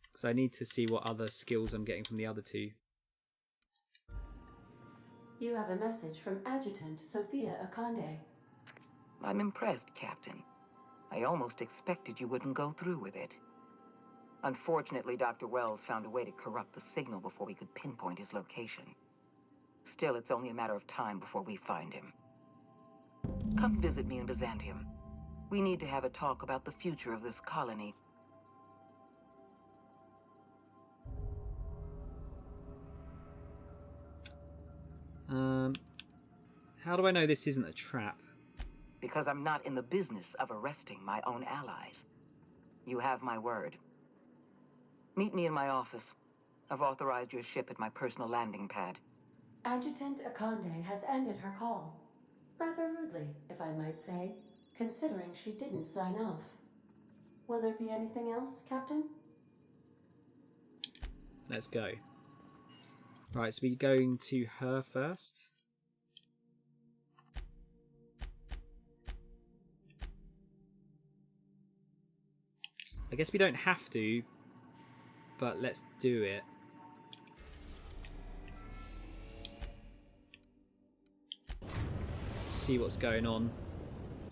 A: Because I need to see what other skills I'm getting from the other two.
D: You have a message from Adjutant Sophia Akande.
K: I'm impressed, Captain. I almost expected you wouldn't go through with it. Unfortunately, Dr. Wells found a way to corrupt the signal before we could pinpoint his location. Still, it's only a matter of time before we find him. Come visit me in Byzantium. We need to have a talk about the future of this colony.
A: How do I know this isn't a trap?
K: Because I'm not in the business of arresting my own allies. You have my word. Meet me in my office. I've authorized your ship at my personal landing pad.
D: Adjutant Akande has ended her call. Rather rudely, if I might say, considering she didn't sign off. Will there be anything else, Captain?
A: Let's go. Right, so we're going to her first. I guess we don't have to, but let's do it. See what's going on.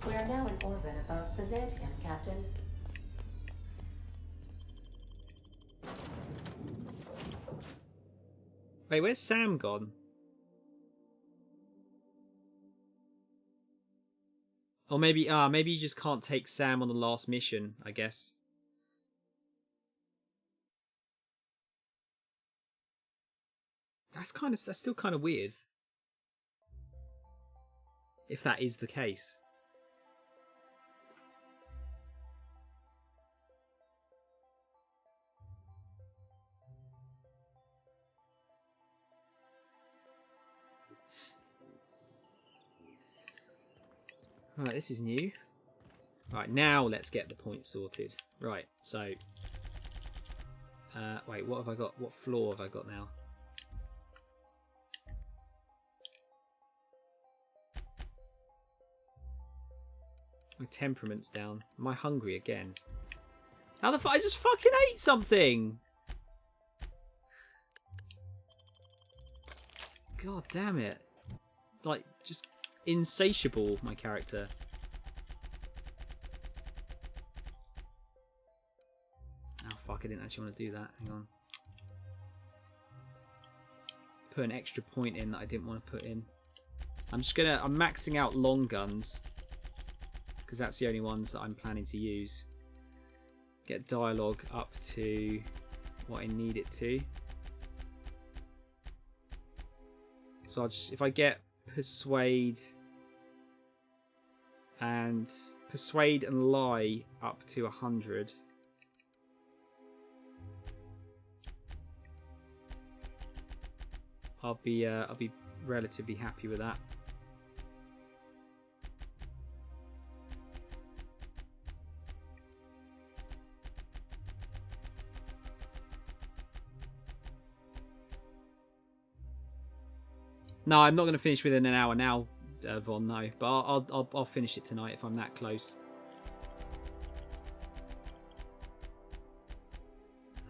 D: We are now in orbit above Byzantium, Captain.
A: Wait, where's Sam gone? Or maybe you just can't take Sam on the last mission, I guess. That's still kind of weird. If that is the case. Right, this is new. Right, now let's get the points sorted. Right, so... wait, what have I got? What floor have I got now? My temperament's down. Am I hungry again? How the fuck? I just fucking ate something! God damn it. Like, just insatiable, my character. Oh fuck, I didn't actually want to do that. Hang on. Put an extra point in that I didn't want to put in. I'm maxing out long guns. Because that's the only ones that I'm planning to use. Get dialogue up to what I need it to. So I'll just, if I get persuade and lie up to 100. I'll be relatively happy with that. No, I'm not going to finish within an hour now, Von. No, but I'll finish it tonight if I'm that close.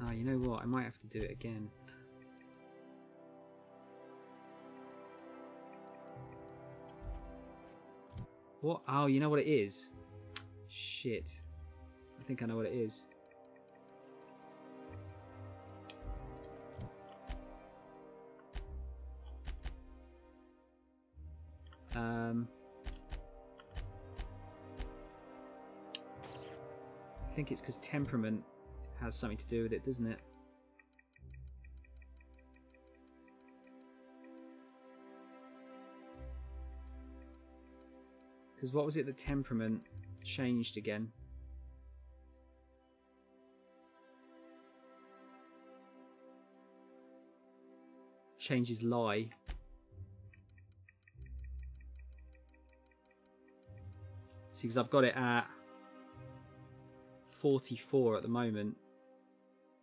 A: Oh, you know what? I might have to do it again. What? Oh, you know what it is? Shit. I think I know what it is. I think it's because temperament has something to do with it, doesn't it? Because what was it that temperament changed again? Changes lie. See, because I've got it at 44 at the moment.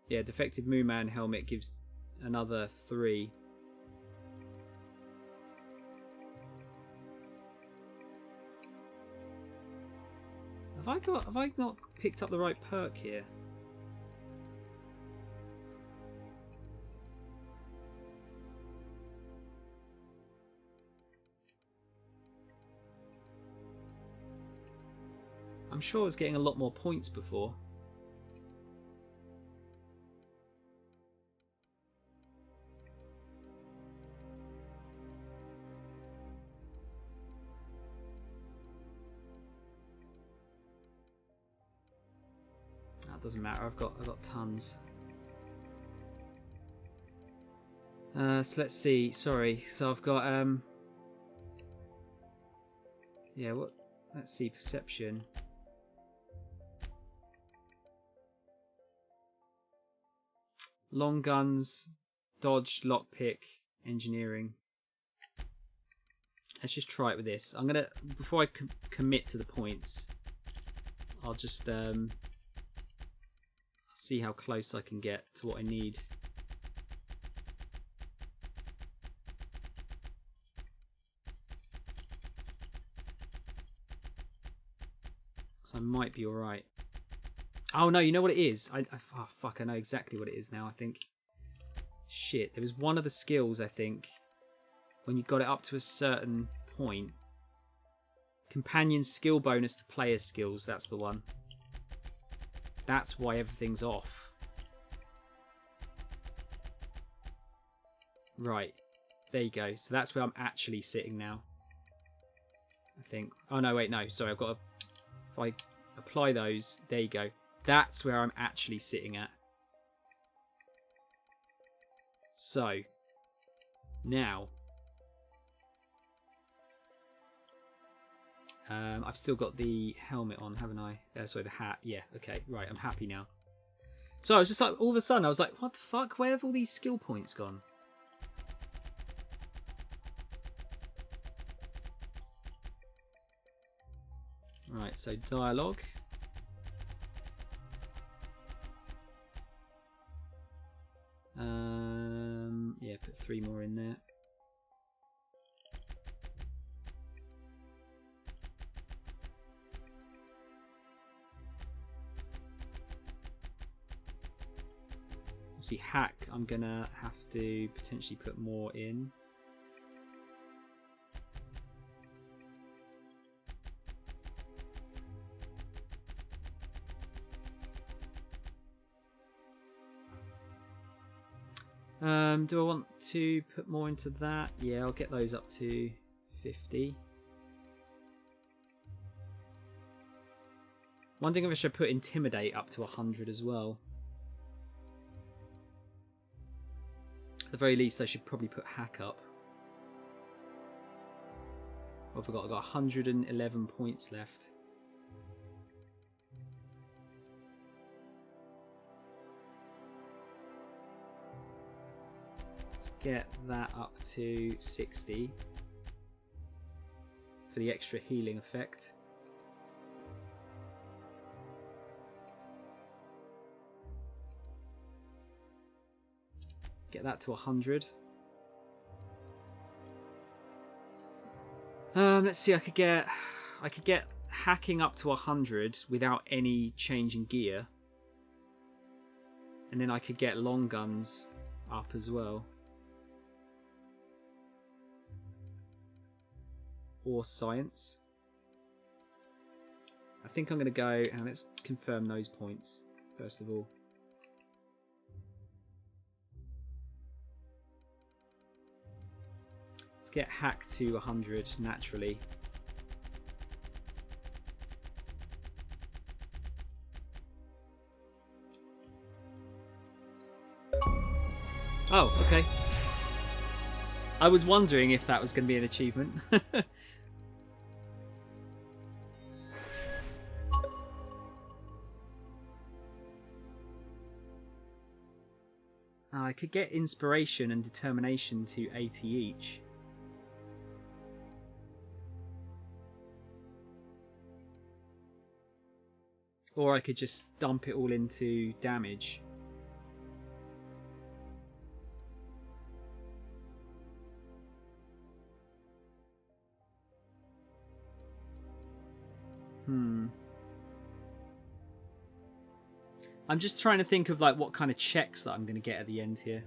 A: Yeah, defective Mooman helmet gives another 3. Have I not picked up the right perk here? I'm sure I was getting a lot more points before. That doesn't matter. I've got tons. So let's see. Sorry. So I've got yeah. What? Let's see. Perception. Long guns, dodge, lockpick, engineering. Let's just try it with this. I'm gonna, before I commit to the points, I'll just see how close I can get to what I need. So I might be alright. Oh no, you know what it is? Oh fuck, I know exactly what it is now, I think. Shit, there was one of the skills, I think, when you got it up to a certain point. Companion skill bonus to player skills, that's the one. That's why everything's off. Right, there you go. So that's where I'm actually sitting now, I think. Oh no, wait, no, sorry, I've got to... If I apply those, there you go. That's where I'm actually sitting at. So, now, I've still got the helmet on, haven't I? Sorry, the hat. Yeah, okay, right, I'm happy now. So I was just like, all of a sudden, I was like, what the fuck? Where have all these skill points gone? Right, so dialogue. Yeah, put 3 more in there. Obviously, hack, I'm gonna have to potentially put more in. Do I want to put more into that? Yeah, I'll get those up to 50. Wondering if I should put intimidate up to 100 as well. At the very least, I should probably put hack up. Oh, I forgot, I've got 111 points left. Let's get that up to 60 for the extra healing effect. Get that to 100. Let's see. I could get hacking up to 100 without any change in gear, and then I could get long guns up as well, or science. I think I'm going to go and let's confirm those points first of all. Let's get hack to 100 naturally. Oh, okay. I was wondering if that was going to be an achievement. I could get inspiration and determination to 80 each. Or I could just dump it all into damage. I'm just trying to think of like what kind of checks that I'm going to get at the end here.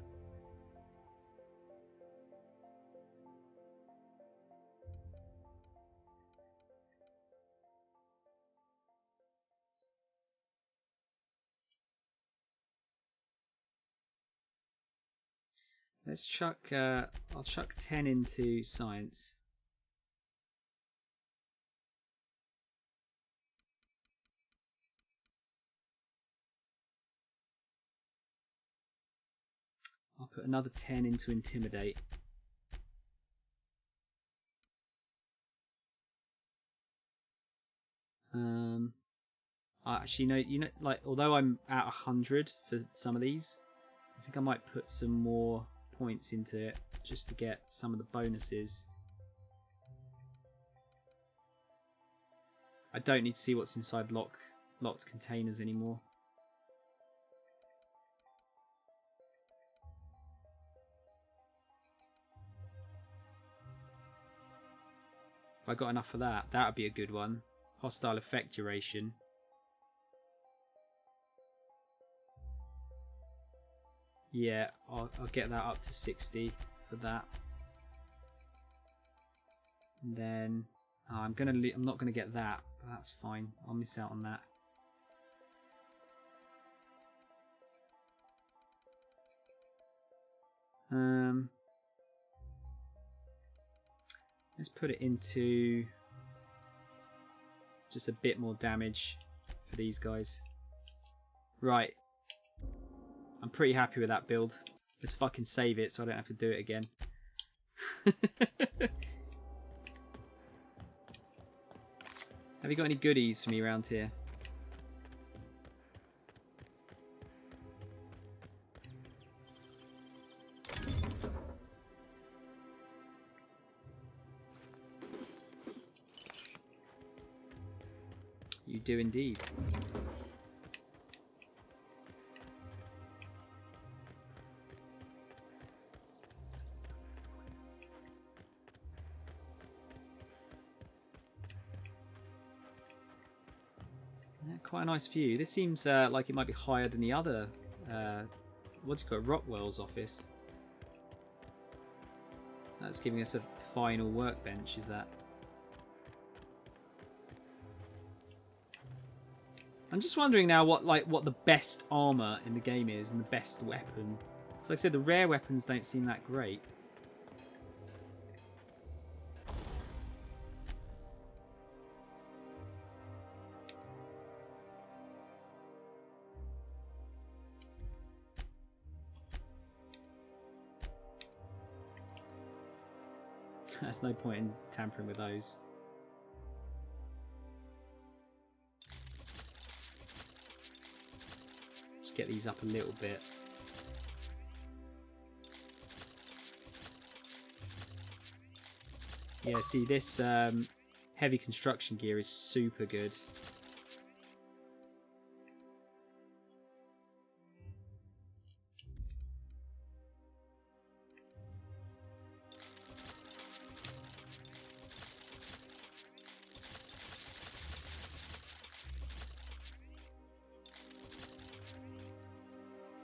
A: Let's chuck, I'll chuck 10 into science. I'll put another 10 into intimidate. Actually, you know, like, although I'm at 100 for some of these, I think I might put some more points into it just to get some of the bonuses. I don't need to see what's inside locked containers anymore. If I got enough for that, that would be a good one. Hostile effect duration. Yeah, I'll get that up to 60 for that. And then I'm not gonna get that, but that's fine. I'll miss out on that. Let's put it into just a bit more damage for these guys. Right. I'm pretty happy with that build. Let's fucking save it so I don't have to do it again. Have you got any goodies for me around here? You do indeed. Yeah, quite a nice view. This seems like it might be higher than the other, what's it called, Rockwell's office. That's giving us a final workbench, is that? I'm just wondering now what the best armor in the game is and the best weapon. So like I said, the rare weapons don't seem that great. There's no point in tampering with those. Just get these up a little bit. Yeah, see, this heavy construction gear is super good.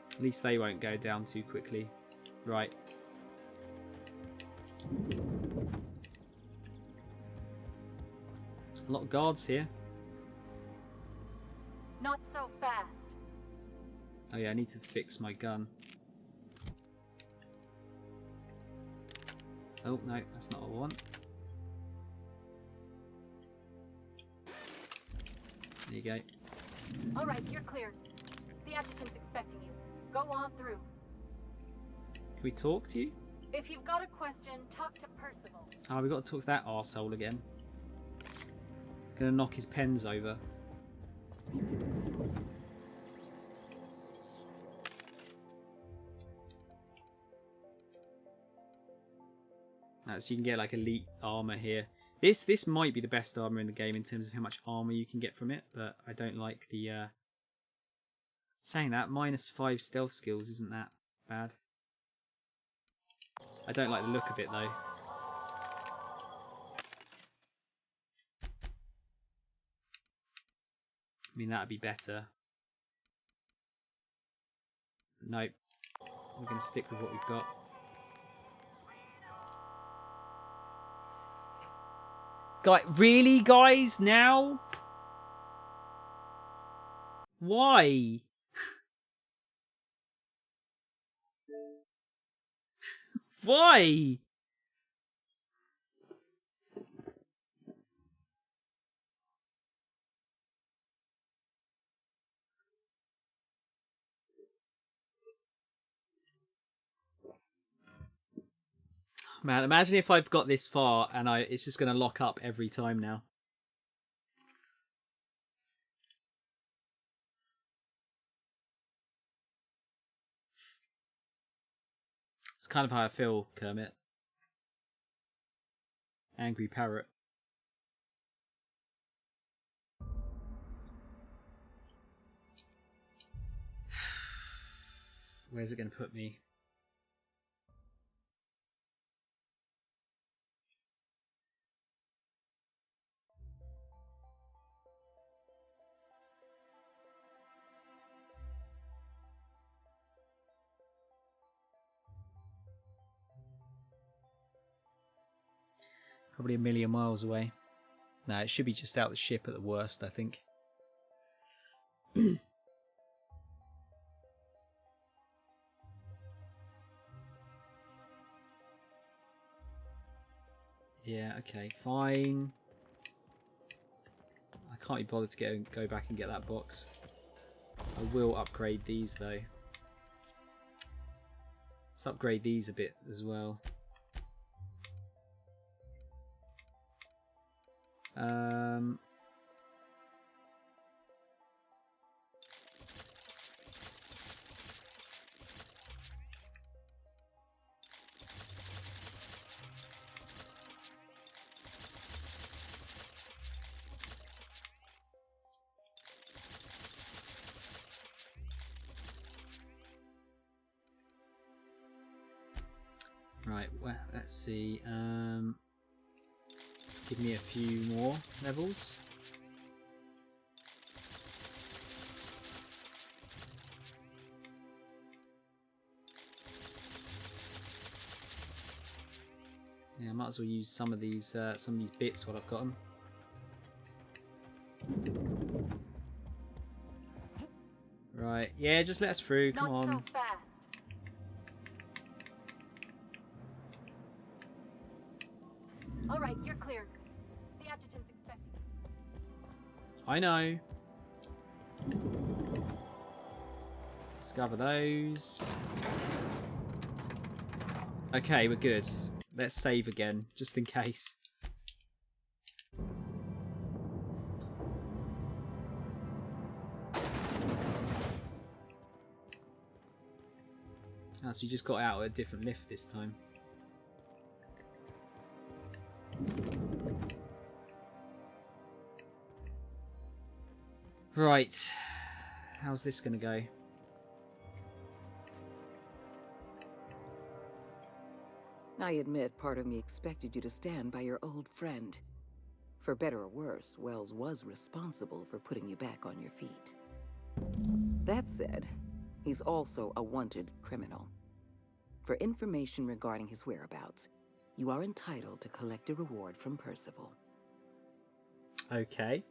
A: At least they won't go down too quickly. Right. A lot of guards here.
L: Not so fast.
A: Oh yeah, I need to fix my gun. Oh no, that's not what I want. There you go.
L: All right, you're clear. The adjutant's expecting you. Go on through.
A: Can we talk to you?
L: If you've got a question, talk to Percival.
A: Oh, we got to talk to that arsehole again. Gonna knock his pens over. So you can get like elite armor here. This might be the best armor in the game in terms of how much armor you can get from it, but I don't like the saying that, -5 stealth skills isn't that bad. I don't like the look of it though. I mean, that'd be better. But nope. We're going to stick with what we've got. Really, guys? Now? Why? Why? Man, imagine if I've got this far and it's just going to lock up every time now. It's kind of how I feel, Kermit. Angry parrot. Where's it going to put me? Probably a million miles away. No, it should be just out the ship at the worst, I think. Yeah, okay, fine. I can't be bothered to go back and get that box. I will upgrade these though. Let's upgrade these a bit as well. Right, well, let's see. Let's give me a few more levels. Yeah, I might as well use some of these bits while I've got them. Right, yeah, just let us through. Come on.
L: Not so fast. All right, you're clear. The adjutant's expecting you.
A: I know. Discover those. Okay, we're good. Let's save again, just in case. So we just got out of a different lift this time. Right. How's this going to go?
K: I admit part of me expected you to stand by your old friend. For better or worse, Wells was responsible for putting you back on your feet. That said, he's also a wanted criminal. For information regarding his whereabouts, you are entitled to collect a reward from Percival.
A: Okay.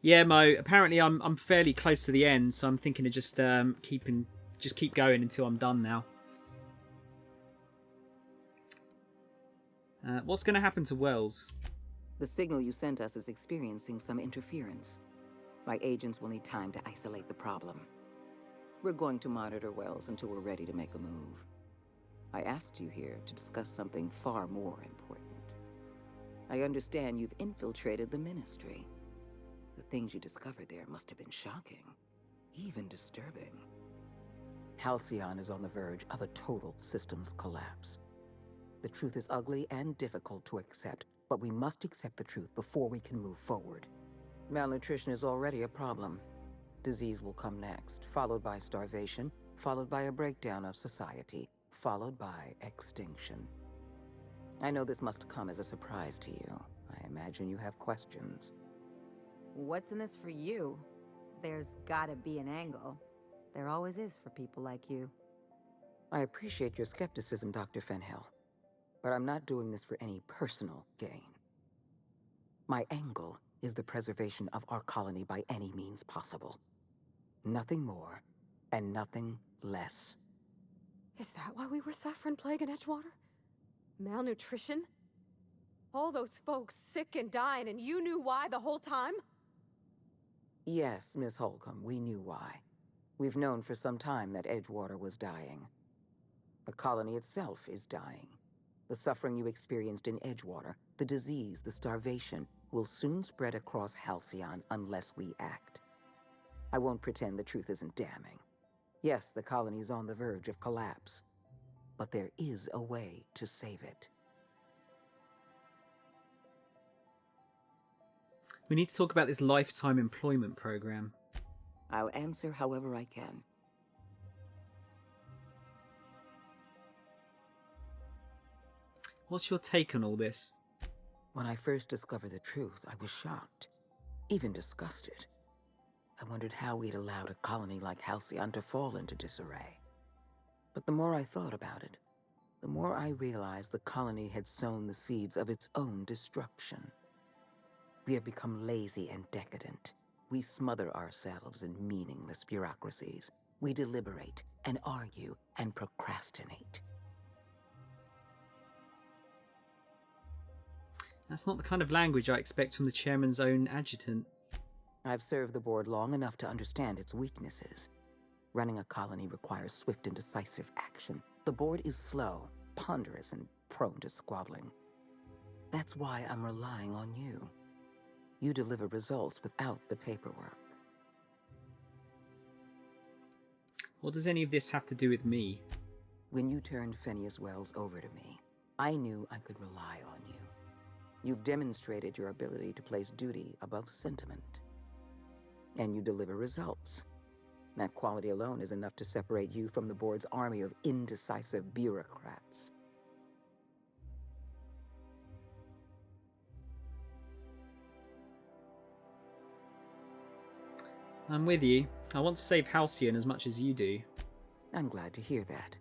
A: Yeah, Mo. Apparently, I'm fairly close to the end, so I'm thinking of just keep going until I'm done now. What's going to happen to Wells?
K: The signal you sent us is experiencing some interference. My agents will need time to isolate the problem. We're going to monitor Wells until we're ready to make a move. I asked you here to discuss something far more important. I understand you've infiltrated the Ministry. The things you discovered there must have been shocking, even disturbing. Halcyon is on the verge of a total systems collapse. The truth is ugly and difficult to accept, but we must accept the truth before we can move forward. Malnutrition is already a problem. Disease will come next, followed by starvation, followed by a breakdown of society, followed by extinction. I know this must come as a surprise to you. I imagine you have questions.
G: What's in this for you? There's gotta be an angle. There always is for people like you.
K: I appreciate your skepticism, Dr. Fenhill, but I'm not doing this for any personal gain. My angle is the preservation of our colony by any means possible. Nothing more and nothing less.
F: Is that why we were suffering plague in Edgewater? Malnutrition? All those folks sick and dying, and you knew why the whole time?
K: Yes, Miss Holcomb, we knew why. We've known for some time that Edgewater was dying. The colony itself is dying. The suffering you experienced in Edgewater, the disease, the starvation, will soon spread across Halcyon unless we act. I won't pretend the truth isn't damning. Yes, the colony is on the verge of collapse, but there is a way to save it.
A: We need to talk about this lifetime employment program.
K: I'll answer however I can.
A: What's your take on all this?
K: When I first discovered the truth, I was shocked, even disgusted. I wondered how we'd allowed a colony like Halcyon to fall into disarray. But the more I thought about it, the more I realized the colony had sown the seeds of its own destruction. We have become lazy and decadent. We smother ourselves in meaningless bureaucracies. We deliberate and argue and procrastinate.
A: That's not the kind of language I expect from the chairman's own adjutant.
K: I've served the board long enough to understand its weaknesses. Running a colony requires swift and decisive action. The board is slow, ponderous, and prone to squabbling. That's why I'm relying on you. You deliver results without the paperwork.
A: What does any of this have to do with me?
K: When you turned Phineas Wells over to me, I knew I could rely on you. You've demonstrated your ability to place duty above sentiment. And you deliver results. That quality alone is enough to separate you from the board's army of indecisive bureaucrats.
A: I'm with you. I want to save Halcyon as much as you do.
K: I'm glad to hear that.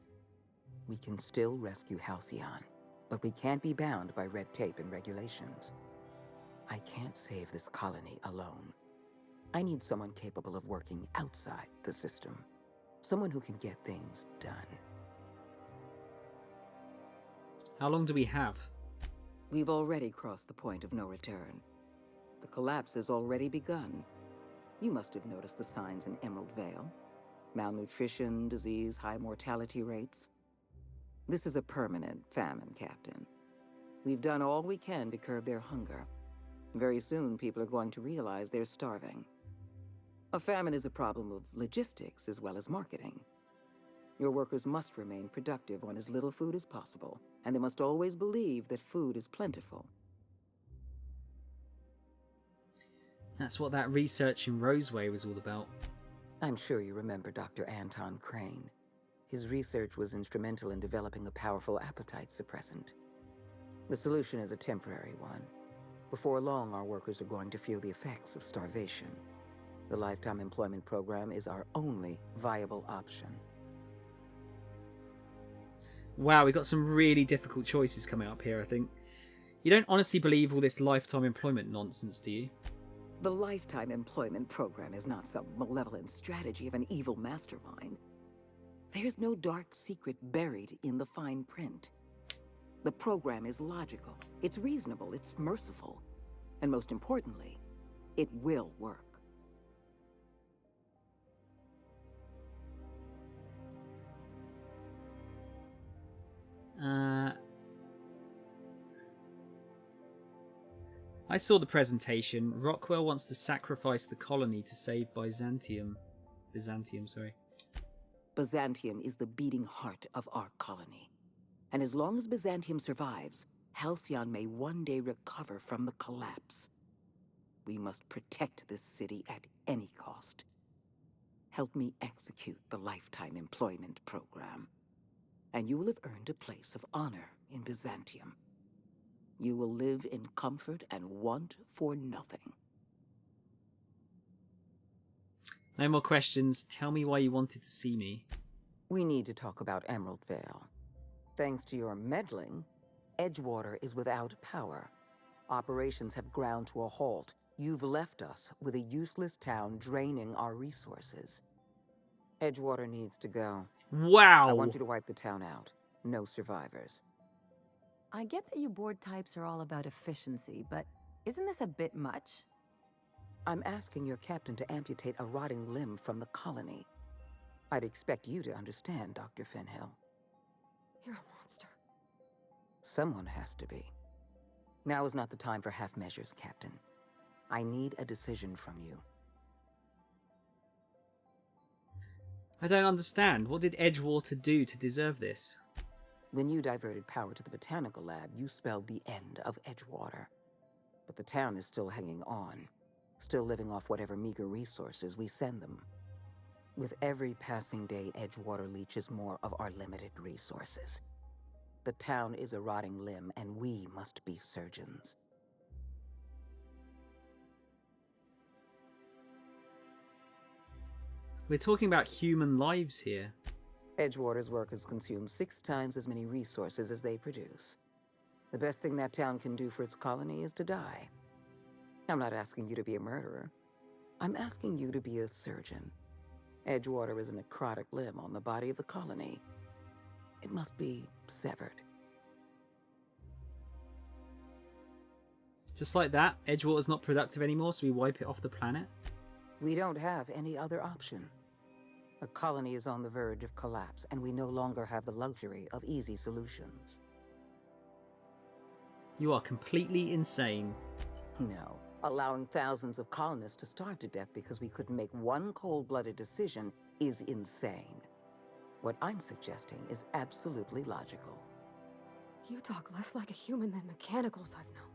K: We can still rescue Halcyon, but we can't be bound by red tape and regulations. I can't save this colony alone. I need someone capable of working outside the system. Someone who can get things done.
A: How long do we have?
K: We've already crossed the point of no return. The collapse has already begun. You must have noticed the signs in Emerald Vale. Malnutrition, disease, high mortality rates. This is a permanent famine, Captain. We've done all we can to curb their hunger. Very soon, people are going to realize they're starving. A famine is a problem of logistics as well as marketing. Your workers must remain productive on as little food as possible, and they must always believe that food is plentiful.
A: That's what that research in Roseway was all about.
K: I'm sure you remember Dr. Anton Crane. His research was instrumental in developing a powerful appetite suppressant. The solution is a temporary one. Before long, our workers are going to feel the effects of starvation. The Lifetime Employment Program is our only viable option.
A: Wow, we got some really difficult choices coming up here, I think. You don't honestly believe all this lifetime employment nonsense, do you?
K: The Lifetime Employment Program is not some malevolent strategy of an evil mastermind. There's no dark secret buried in the fine print. The program is logical, it's reasonable, it's merciful, and most importantly, it will work.
A: I saw the presentation. Rockwell wants to sacrifice the colony to save Byzantium.
K: Byzantium is the beating heart of our colony. And as long as Byzantium survives, Halcyon may one day recover from the collapse. We must protect this city at any cost. Help me execute the Lifetime Employment Program, and you will have earned a place of honor in Byzantium. You will live in comfort and want for nothing.
A: No more questions. Tell me why you wanted to see me.
K: We need to talk about Emerald Vale. Thanks to your meddling, Edgewater is without power. Operations have ground to a halt. You've left us with a useless town draining our resources. Edgewater needs to go.
A: Wow!
K: I want you to wipe the town out. No survivors.
G: I get that you board types are all about efficiency, but isn't this a bit much?
K: I'm asking your captain to amputate a rotting limb from the colony. I'd expect you to understand, Dr. Fenhill.
F: You're a monster.
K: Someone has to be. Now is not the time for half measures, Captain. I need a decision from you.
A: I don't understand. What did Edgewater do to deserve this?
K: When you diverted power to the botanical lab, you spelled the end of Edgewater. But the town is still hanging on, still living off whatever meager resources we send them. With every passing day, Edgewater leaches more of our limited resources. The town is a rotting limb, and we must be surgeons.
A: We're talking about human lives here.
K: Edgewater's workers consume 6 times as many resources as they produce. The best thing that town can do for its colony is to die. I'm not asking you to be a murderer. I'm asking you to be a surgeon. Edgewater is a necrotic limb on the body of the colony. It must be severed.
A: Just like that, Edgewater's not productive anymore, so we wipe it off the planet?
K: We don't have any other option. The colony is on the verge of collapse, and we no longer have the luxury of easy solutions.
A: You are completely insane.
K: No. Allowing thousands of colonists to starve to death because we couldn't make one cold-blooded decision is insane. What I'm suggesting is absolutely logical.
F: You talk less like a human than mechanicals I've known.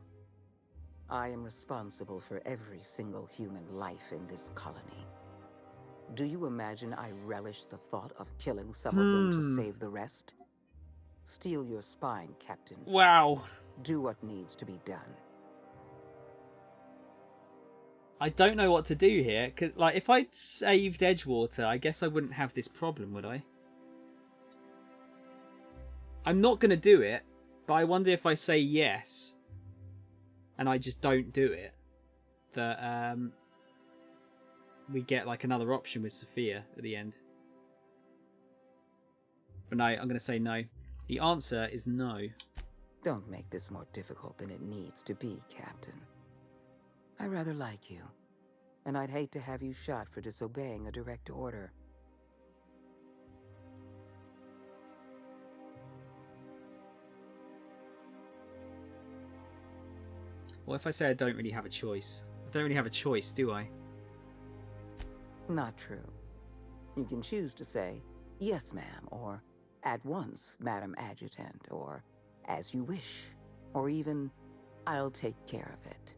K: I am responsible for every single human life in this colony. Do you imagine I relish the thought of killing some of them to save the rest? Steel your spine, Captain.
A: Wow.
K: Do what needs to be done.
A: I don't know what to do here. 'Cause, like, if I'd saved Edgewater, I guess I wouldn't have this problem, would I? I'm not going to do it, but I wonder if I say yes and I just don't do it, that we get like another option with Sophia at the end. But no, I'm going to say no. The answer is no.
K: Don't make this more difficult than it needs to be, Captain. I rather like you, and I'd hate to have you shot for disobeying a direct order.
A: What if I say I don't really have a choice? I don't really have a choice, do I?
K: Not true. You can choose to say, yes, ma'am, or at once, Madam Adjutant, or as you wish, or even, I'll take care of it.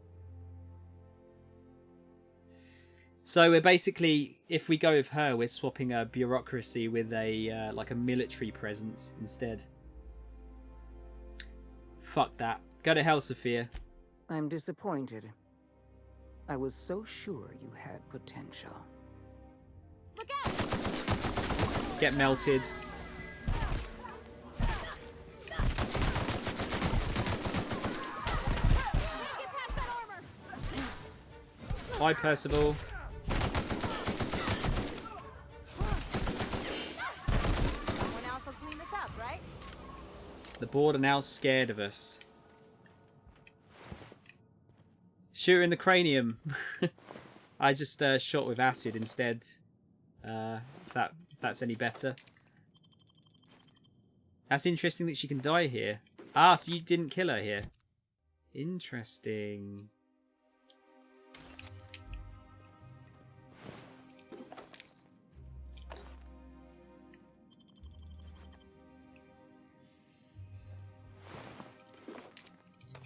A: So we're basically, if we go with her, we're swapping a bureaucracy with a like a military presence instead. Fuck that. Go to hell, Sophia.
K: I'm disappointed. I was so sure you had potential.
L: Look out!
A: Get melted.
L: Get past that armor!
A: Bye, Percival.
L: Someone else will clean this up, right?
A: The board are now scared of us. Shoot her in the cranium. I just shot with acid instead. If that's any better. That's interesting that she can die here. Ah, so you didn't kill her here. Interesting.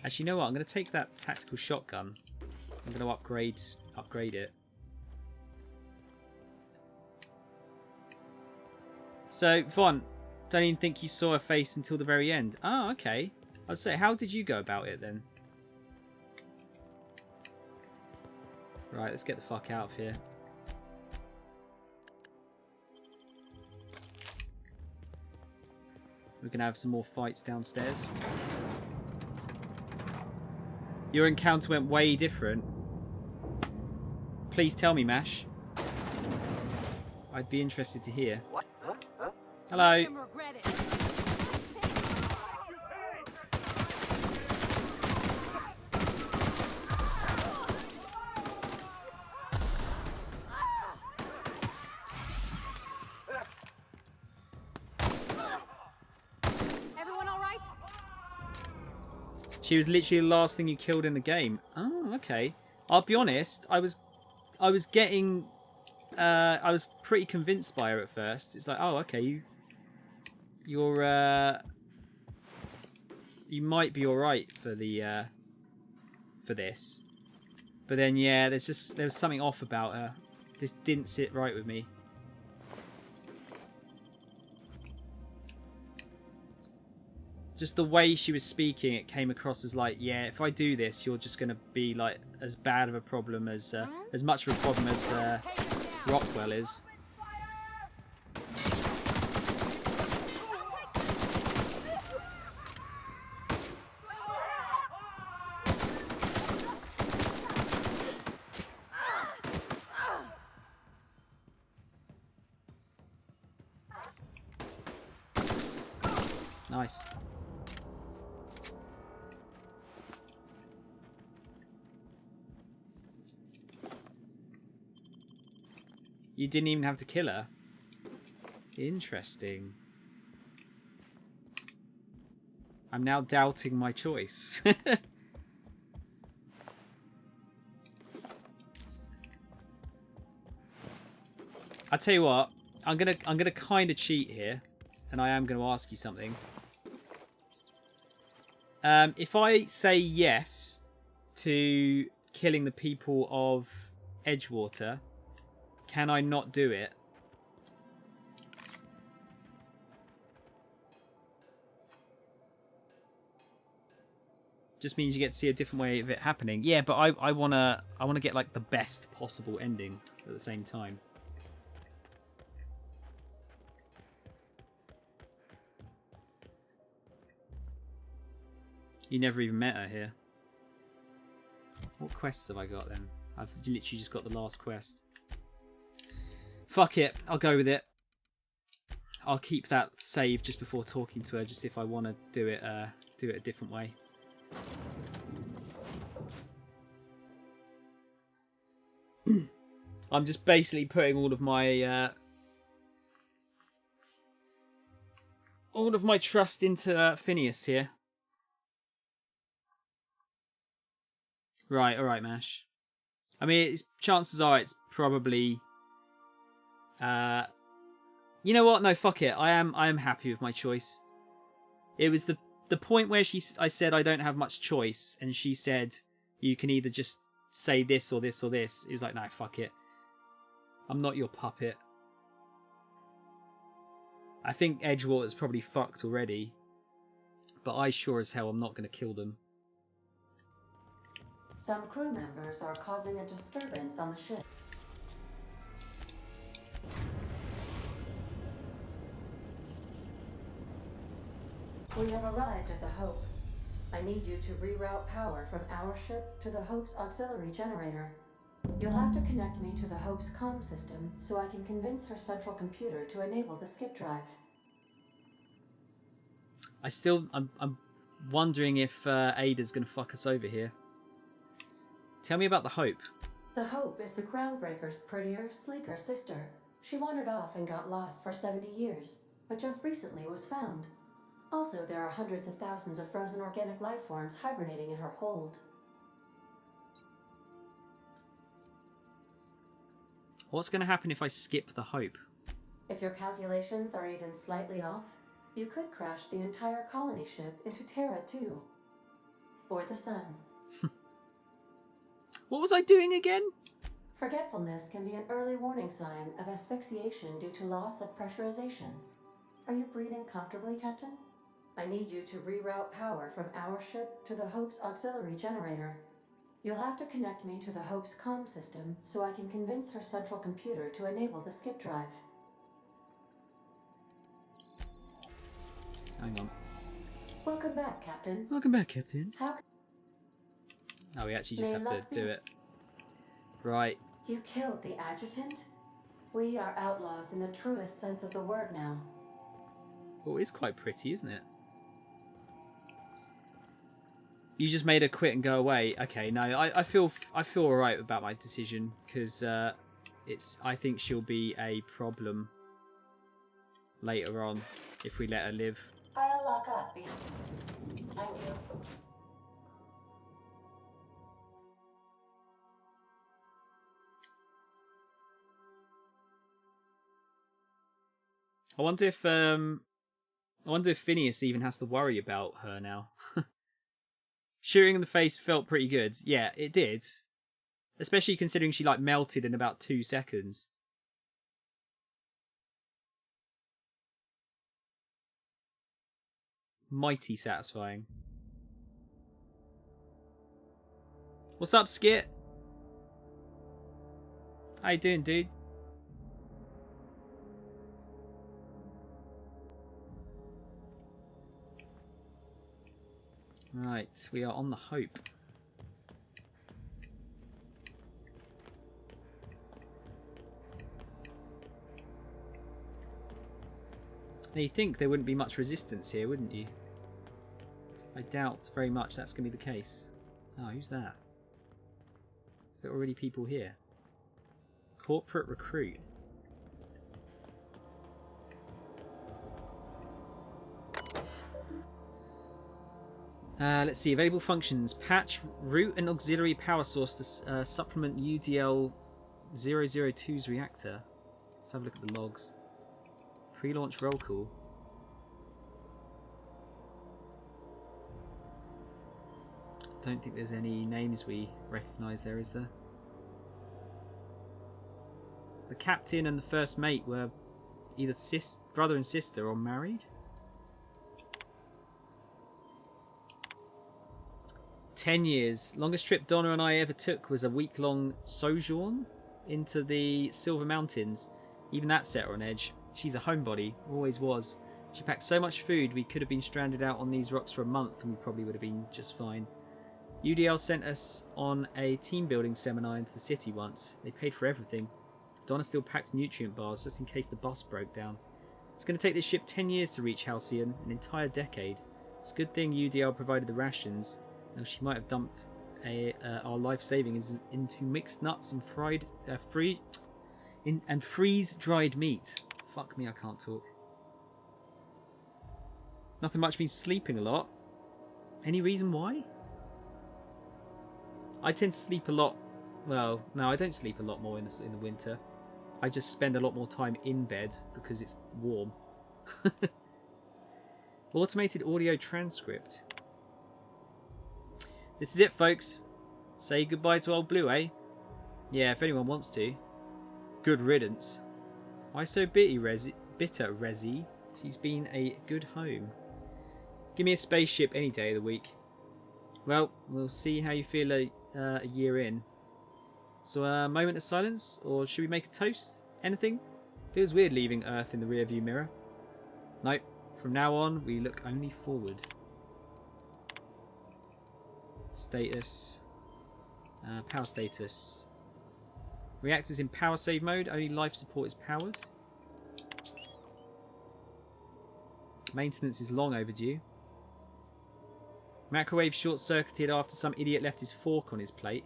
A: Actually, you know what? I'm going to take that tactical shotgun. I'm going to upgrade it. So, Vaughn, don't even think you saw her face until the very end. Oh, okay. I'd say, how did you go about it then? Right, let's get the fuck out of here. We're going to have some more fights downstairs. Your encounter went way different. Please tell me, Mash. I'd be interested to hear.
B: What? Huh?
A: Hello.
L: Make him regret it. Everyone all right?
A: She was literally the last thing you killed in the game. Oh, okay. I'll be honest. I was getting. I was pretty convinced by her at first. It's like, oh, okay, you might be all right for the for this, but then yeah, there was something off about her. This didn't sit right with me. Just the way she was speaking, it came across as like, yeah, if I do this, you're just going to be like as bad of a problem as much of a problem as Rockwell is. Nice. You didn't even have to kill her. Interesting. I'm now doubting my choice. I tell you what, I'm gonna kind of cheat here, and I am gonna ask you something. If I say yes to killing the people of Edgewater, can I not do it? just means you get to see a different way of it happening. Yeah, but I wanna get like the best possible ending at the same time. You never even met her here. What quests have I got then? I've literally just got the last quest. Fuck it, I'll go with it. I'll keep that save just before talking to her, just if I want to do it a different way. I'm just basically putting all of my trust into Phineas here. Right, all right, Mash. I mean, chances are it's probably. You know what? No, fuck it. I am happy with my choice. It was the point where I said I don't have much choice, and she said you can either just say this or this or this. It was like, no, fuck it. I'm not your puppet. I think Edgewater's probably fucked already, but I sure as hell am not going to kill them.
D: Some crew members are causing a disturbance on the ship. We have arrived at the Hope. I need you to reroute power from our ship to the Hope's auxiliary generator. You'll have to connect me to the Hope's comm system so I can convince her central computer to enable the skip drive.
A: I'm wondering if Ada's going to fuck us over here. Tell me about the Hope.
D: The Hope is the Groundbreaker's prettier, sleeker sister. She wandered off and got lost for 70 years, but just recently was found. Also, there are hundreds of thousands of frozen organic life forms hibernating in her hold.
A: What's going to happen if I skip the Hope?
D: If your calculations are even slightly off, you could crash the entire colony ship into Terra too. Or the sun.
A: What was I doing again?
D: Forgetfulness can be an early warning sign of asphyxiation due to loss of pressurization. Are you breathing comfortably, Captain? I need you to reroute power from our ship to the Hope's auxiliary generator. You'll have to connect me to the Hope's comm system so I can convince her central computer to enable the skip drive.
A: Hang on.
D: Welcome back, Captain.
A: Welcome back, Captain.
D: How?
A: Oh, we actually just have to do it. Right.
D: You killed the adjutant? We are outlaws in the truest sense of the word now.
A: Oh, it's quite pretty, isn't it? You just made her quit and go away. Okay, no, I feel alright about my decision because I think she'll be a problem later on if we let her live.
D: I'll lock up, B. Thank you.
A: I wonder if Phineas even has to worry about her now. Shooting in the face felt pretty good. Yeah, it did. Especially considering she like melted in about 2 seconds. Mighty satisfying. What's up, Skit? How you doing, dude? Right, we are on the Hope. Now you'd think there wouldn't be much resistance here, wouldn't you? I doubt very much that's going to be the case. Oh, who's that? Is there already people here? Corporate recruit. Let's see, available functions. Patch, route and auxiliary power source to supplement UDL 002's reactor. Let's have a look at the logs. Pre-launch roll call. Don't think there's any names we recognise there, is there? The captain and the first mate were either brother and sister or married. 10 years. Longest trip Donna and I ever took was a week-long sojourn into the Silver Mountains. Even that set her on edge. She's a homebody, always was. She packed so much food we could have been stranded out on these rocks for a month and we probably would have been just fine. UDL sent us on a team building seminar into the city once. They paid for everything. Donna still packed nutrient bars just in case the bus broke down. It's going to take this ship 10 years to reach Halcyon, an entire decade. It's a good thing UDL provided the rations, and she might have dumped our life savings into mixed nuts and freeze-dried meat. Fuck me, I can't talk. Nothing much, been sleeping a lot. Any reason why? I tend to sleep a lot. Well, no, I don't sleep a lot more in the winter. I just spend a lot more time in bed because it's warm. Automated audio transcript. This is it, folks. Say goodbye to old Blue, eh? Yeah, if anyone wants to. Good riddance. Why so bitter, Resi? She's been a good home. Give me a spaceship any day of the week. Well, we'll see how you feel a year in. So a moment of silence, or should we make a toast? Anything? Feels weird leaving Earth in the rearview mirror. Nope. From now on, we look only forward. Status. Power status. Reactors in power save mode. Only life support is powered. Maintenance is long overdue. Microwave short-circuited after some idiot left his fork on his plate.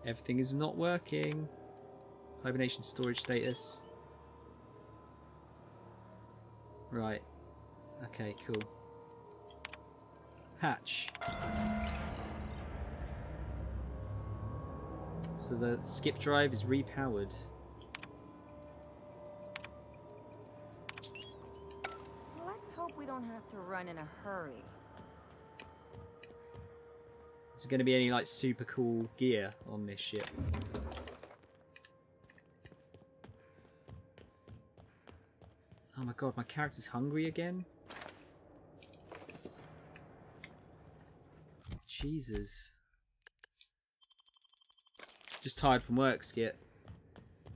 A: Everything is not working. Hibernation storage status. Right. Okay, cool. Hatch. So the skip drive is repowered.
G: Let's hope we don't have to run in a hurry.
A: Is there going to be any like super cool gear on this ship? Oh my god, my character's hungry again? Jesus. Just tired from work, Skit.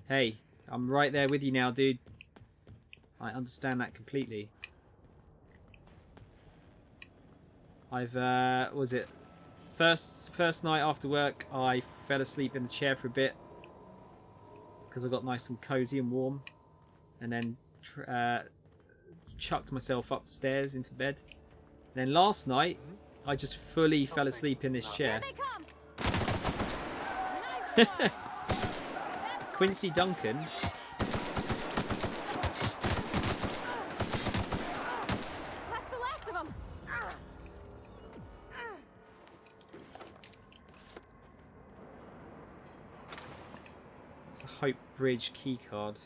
A: Hey, I'm right there with you now, dude. I understand that completely. I've, was it? First night after work, I fell asleep in the chair for a bit. Because I got nice and cozy and warm. And then chucked myself upstairs into bed. And then last night, I just fully fell asleep in this chair. Quincy Duncan.
F: That's the last of them.
A: It's the Hope Bridge keycard.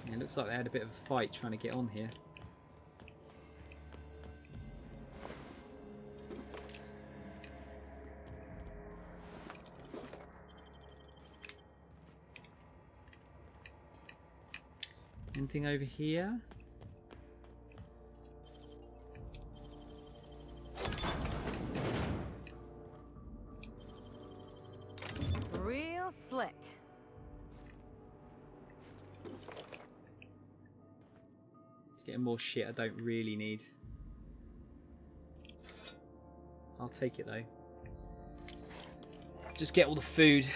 A: Yeah, it looks like they had a bit of a fight trying to get on here. Anything over here?
G: Real slick.
A: It's getting more shit I don't really need. I'll take it though. Just get all the food.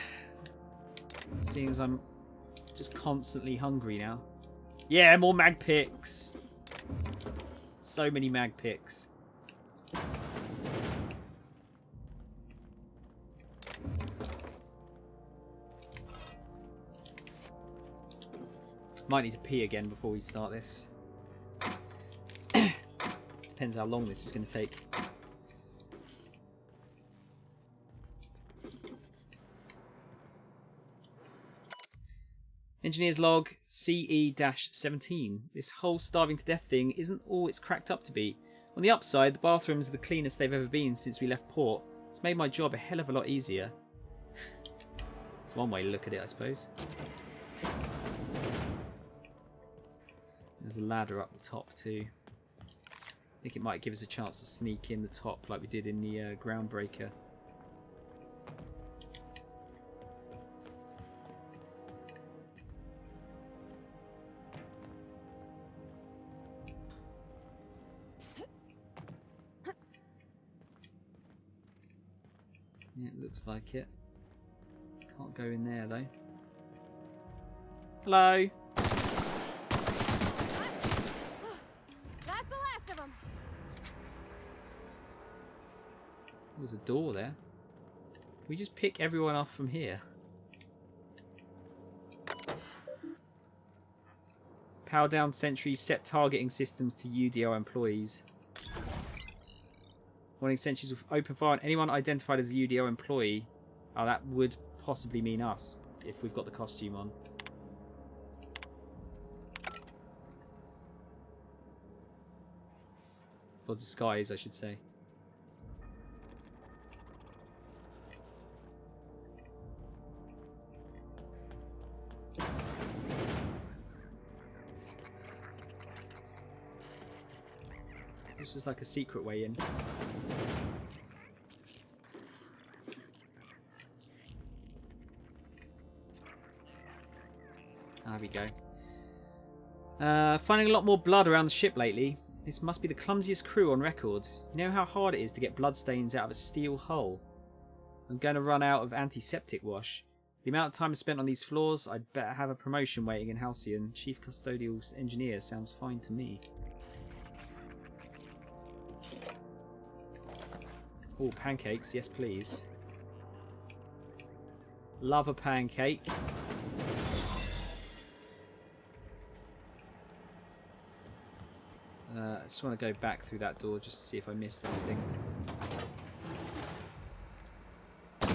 A: Seeing as I'm just constantly hungry now. Yeah, more mag picks. So many mag picks. Might need to pee again before we start this. Depends how long this is going to take. Engineer's log CE-17. This whole starving to death thing isn't all it's cracked up to be. On the upside, the bathrooms are the cleanest they've ever been since we left port. It's made my job a hell of a lot easier. It's one way to look at it, I suppose. There's a ladder up the top too. I think it might give us a chance to sneak in the top like we did in the Groundbreaker. Yeah, it looks like it. Can't go in there though. Hello.
F: That's the last of them.
A: There's a door there. Can we just pick everyone off from here? Power down sentries, set targeting systems to UDR employees. Warning sentries will open fire on anyone identified as a UDR employee. Oh, that would possibly mean us if we've got the costume on. Or disguise, I should say. It's just like a secret way in. There we go. Finding a lot more blood around the ship lately. This must be the clumsiest crew on record. You know how hard it is to get bloodstains out of a steel hull? I'm going to run out of antiseptic wash. The amount of time spent on these floors, I'd better have a promotion waiting in Halcyon. Chief Custodial Engineer sounds fine to me. Oh, pancakes, yes please. Love a pancake. I just want to go back through that door just to see if I missed anything. I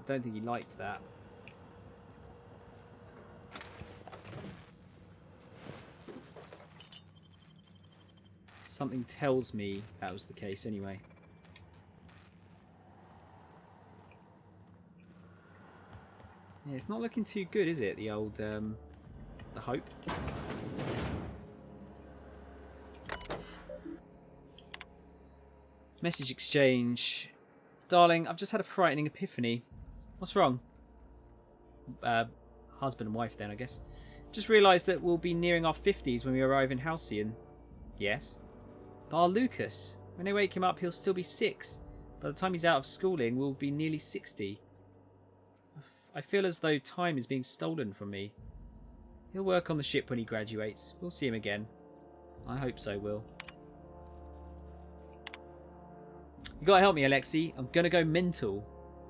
A: don't think he liked that. Something tells me that was the case anyway. Yeah, it's not looking too good, is it? The old, the Hope. Message exchange. Darling, I've just had a frightening epiphany. What's wrong? Husband and wife then, I guess. Just realised that we'll be nearing our 50s when we arrive in Halcyon. Yes. But our Lucas, when they wake him up, he'll still be 6. By the time he's out of schooling, we'll be nearly 60. I feel as though time is being stolen from me. He'll work on the ship when he graduates. We'll see him again. I hope so, Will. You gotta help me, Alexei. I'm gonna go mental.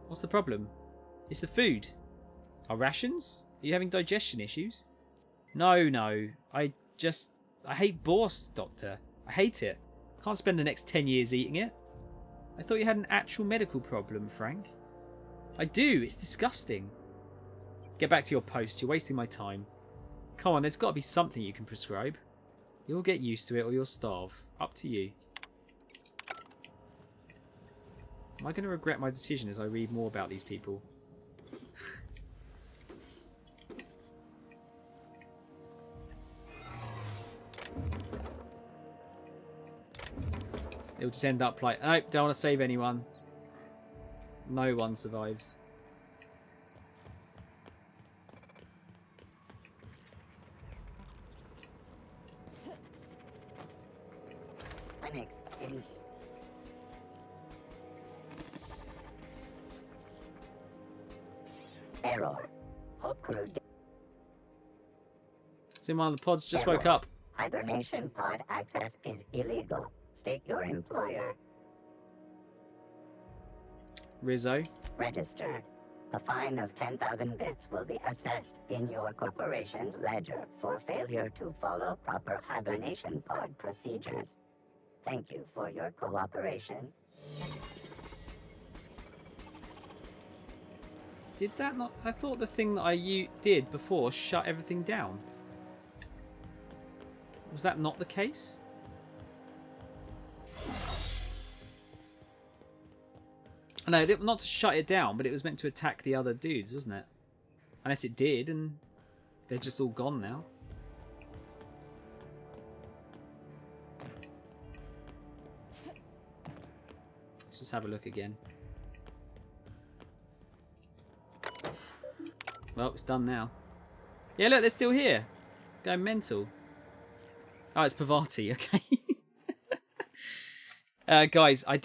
A: What's the problem? It's the food. Our rations? Are you having digestion issues? No. I hate Borst, Doctor. I hate it. I can't spend the next 10 years eating it. I thought you had an actual medical problem, Frank. I do. It's disgusting. Get back to your post. You're wasting my time. Come on, there's got to be something you can prescribe. You'll get used to it or you'll starve. Up to you. Am I going to regret my decision as I read more about these people? It'll just end up like, nope, don't want to save anyone. No one survives.
M: Error. Hope crew.
A: So one of the pods just woke up.
M: Hibernation pod access is illegal. State your employer.
A: Rizzo.
M: Registered. A fine of 10,000 bits will be assessed in your corporation's ledger for failure to follow proper hibernation pod procedures. Thank you for your cooperation.
A: Did that not... I thought the thing that I did before shut everything down. Was that not the case? No, not to shut it down, but it was meant to attack the other dudes, wasn't it? Unless it did, and they're just all gone now. Let's just have a look again. Well, it's done now. Yeah, look, they're still here. Going mental. Oh, it's Pavati, okay. Guys, I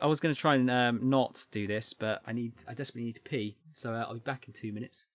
A: was going to try and not do this, but I desperately need to pee. So I'll be back in 2 minutes.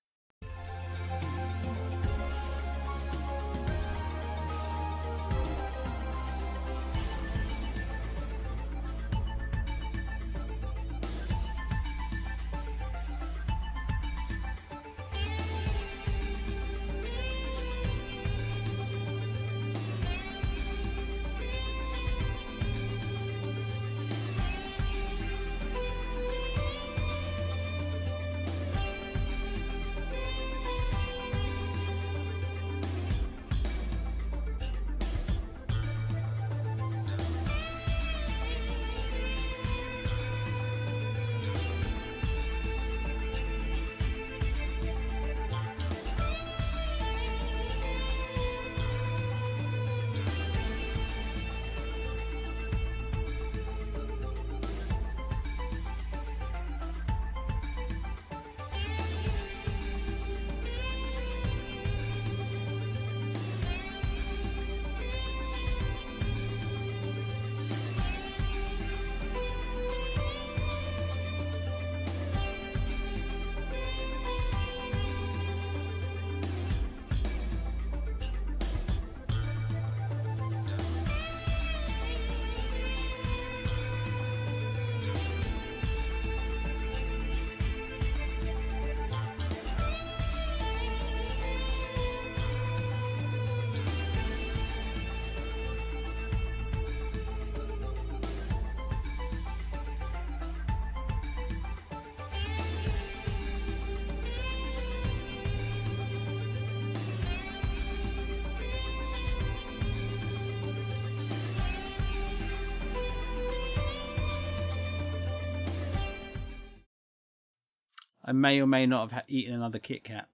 A: I may or may not have eaten another Kit Kat.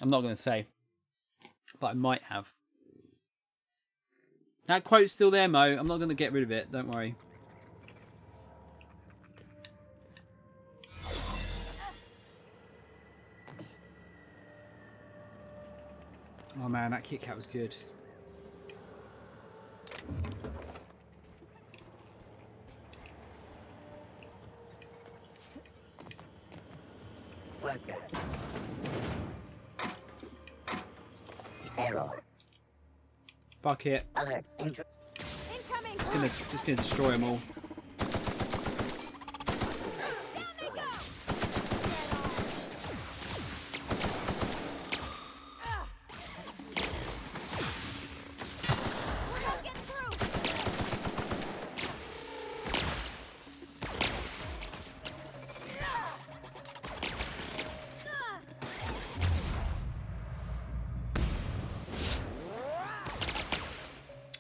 A: I'm not going to say, but I might have. That quote's still there, Mo. I'm not going to get rid of it. Don't worry. Oh man, that Kit Kat was good.
M: Worker. Error.
A: Fuck it.
M: Alert.
F: Incoming.
A: Just gonna destroy them all.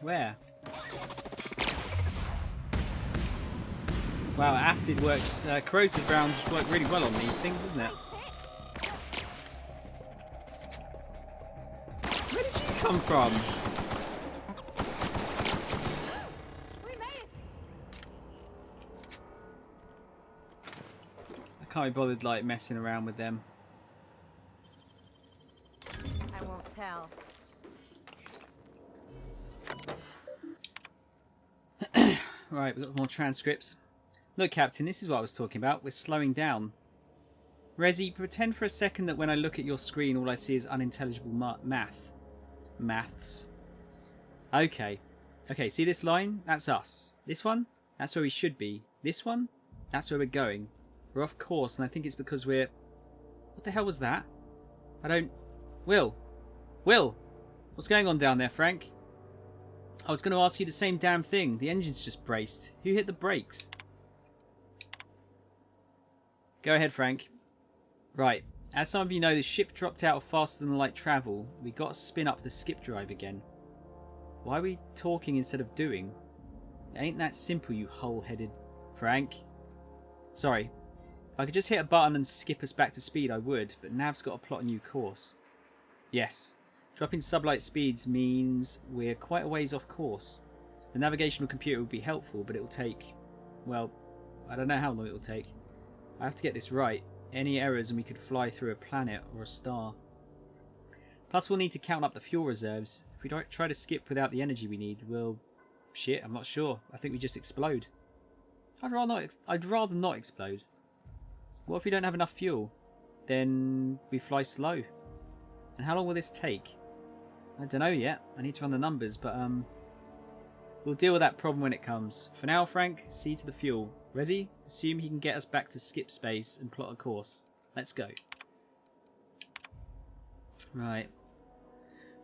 A: Where? Wow, acid works. Corrosive rounds work really well on these things, isn't it? Where did you come from?
F: We made it.
A: I can't be bothered like messing around with them.
F: I won't tell.
A: Right, we've got more transcripts. Look, Captain, this is what I was talking about. We're slowing down. Resi, pretend for a second that when I look at your screen, all I see is unintelligible maths. Okay. Okay, see this line? That's us. This one? That's where we should be. This one? That's where we're going. We're off course, and I think it's because we're... What the hell was that? I don't... Will! What's going on down there, Frank? I was going to ask you the same damn thing. The engine's just braced. Who hit the brakes? Go ahead, Frank. Right. As some of you know, the ship dropped out of faster than light travel. We got to spin up the skip drive again. Why are we talking instead of doing? It ain't that simple, you hole-headed Frank. Sorry. If I could just hit a button and skip us back to speed, I would, but Nav's got to plot a new course. Yes. Dropping sublight speeds means we're quite a ways off course. The navigational computer would be helpful, but it'll take... well, I don't know how long it'll take. I have to get this right. Any errors and we could fly through a planet or a star. Plus we'll need to count up the fuel reserves. If we don't try to skip without the energy we need, we'll... shit, I'm not sure. I think we just explode. I'd rather not explode. What if we don't have enough fuel? Then we fly slow. And how long will this take? I don't know yet. I need to run the numbers, but we'll deal with that problem when it comes. For now, Frank, see to the fuel. Resi, assume he can get us back to skip space and plot a course. Let's go. Right.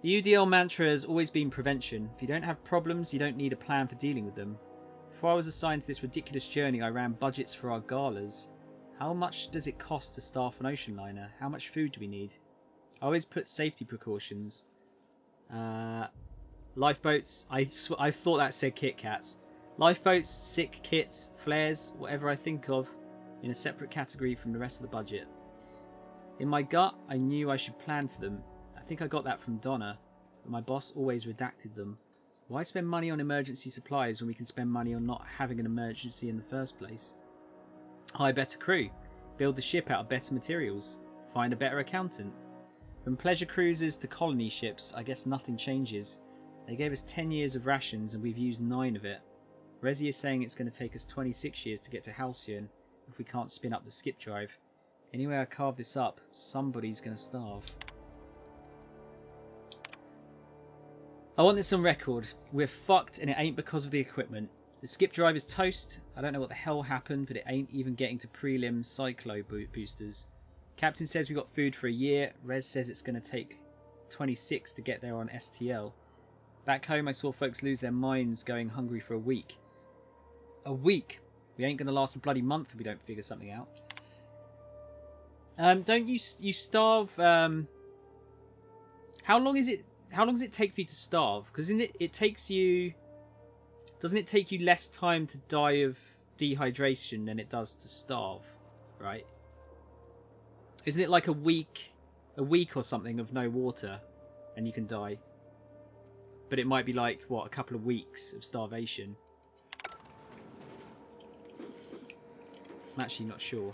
A: The UDL mantra has always been prevention. If you don't have problems, you don't need a plan for dealing with them. Before I was assigned to this ridiculous journey, I ran budgets for our galas. How much does it cost to staff an ocean liner? How much food do we need? I always put safety precautions. Lifeboats. I thought that said Kit Kats. Lifeboats, sick kits, flares, whatever I think of, in a separate category from the rest of the budget. In my gut, I knew I should plan for them. I think I got that from Donna, but my boss always redacted them. Why spend money on emergency supplies when we can spend money on not having an emergency in the first place? Hire better crew. Build the ship out of better materials. Find a better accountant. From pleasure cruisers to colony ships, I guess nothing changes. They gave us 10 years of rations and we've used 9 of it. Resi is saying it's going to take us 26 years to get to Halcyon if we can't spin up the skip drive. Anyway I carve this up, somebody's going to starve. I want this on record. We're fucked and it ain't because of the equipment. The skip drive is toast. I don't know what the hell happened, but it ain't even getting to prelim cyclo boosters. Captain says we got food for a year. Rez says it's going to take 26 to get there on STL. Back home I saw folks lose their minds going hungry for a week. A week? We ain't going to last a bloody month if we don't figure something out. Don't you starve... How long does it take for you to starve? Because it takes you... Doesn't it take you less time to die of dehydration than it does to starve, right? Isn't it like a week or something of no water and you can die? But it might be like, what, a couple of weeks of starvation. I'm actually not sure.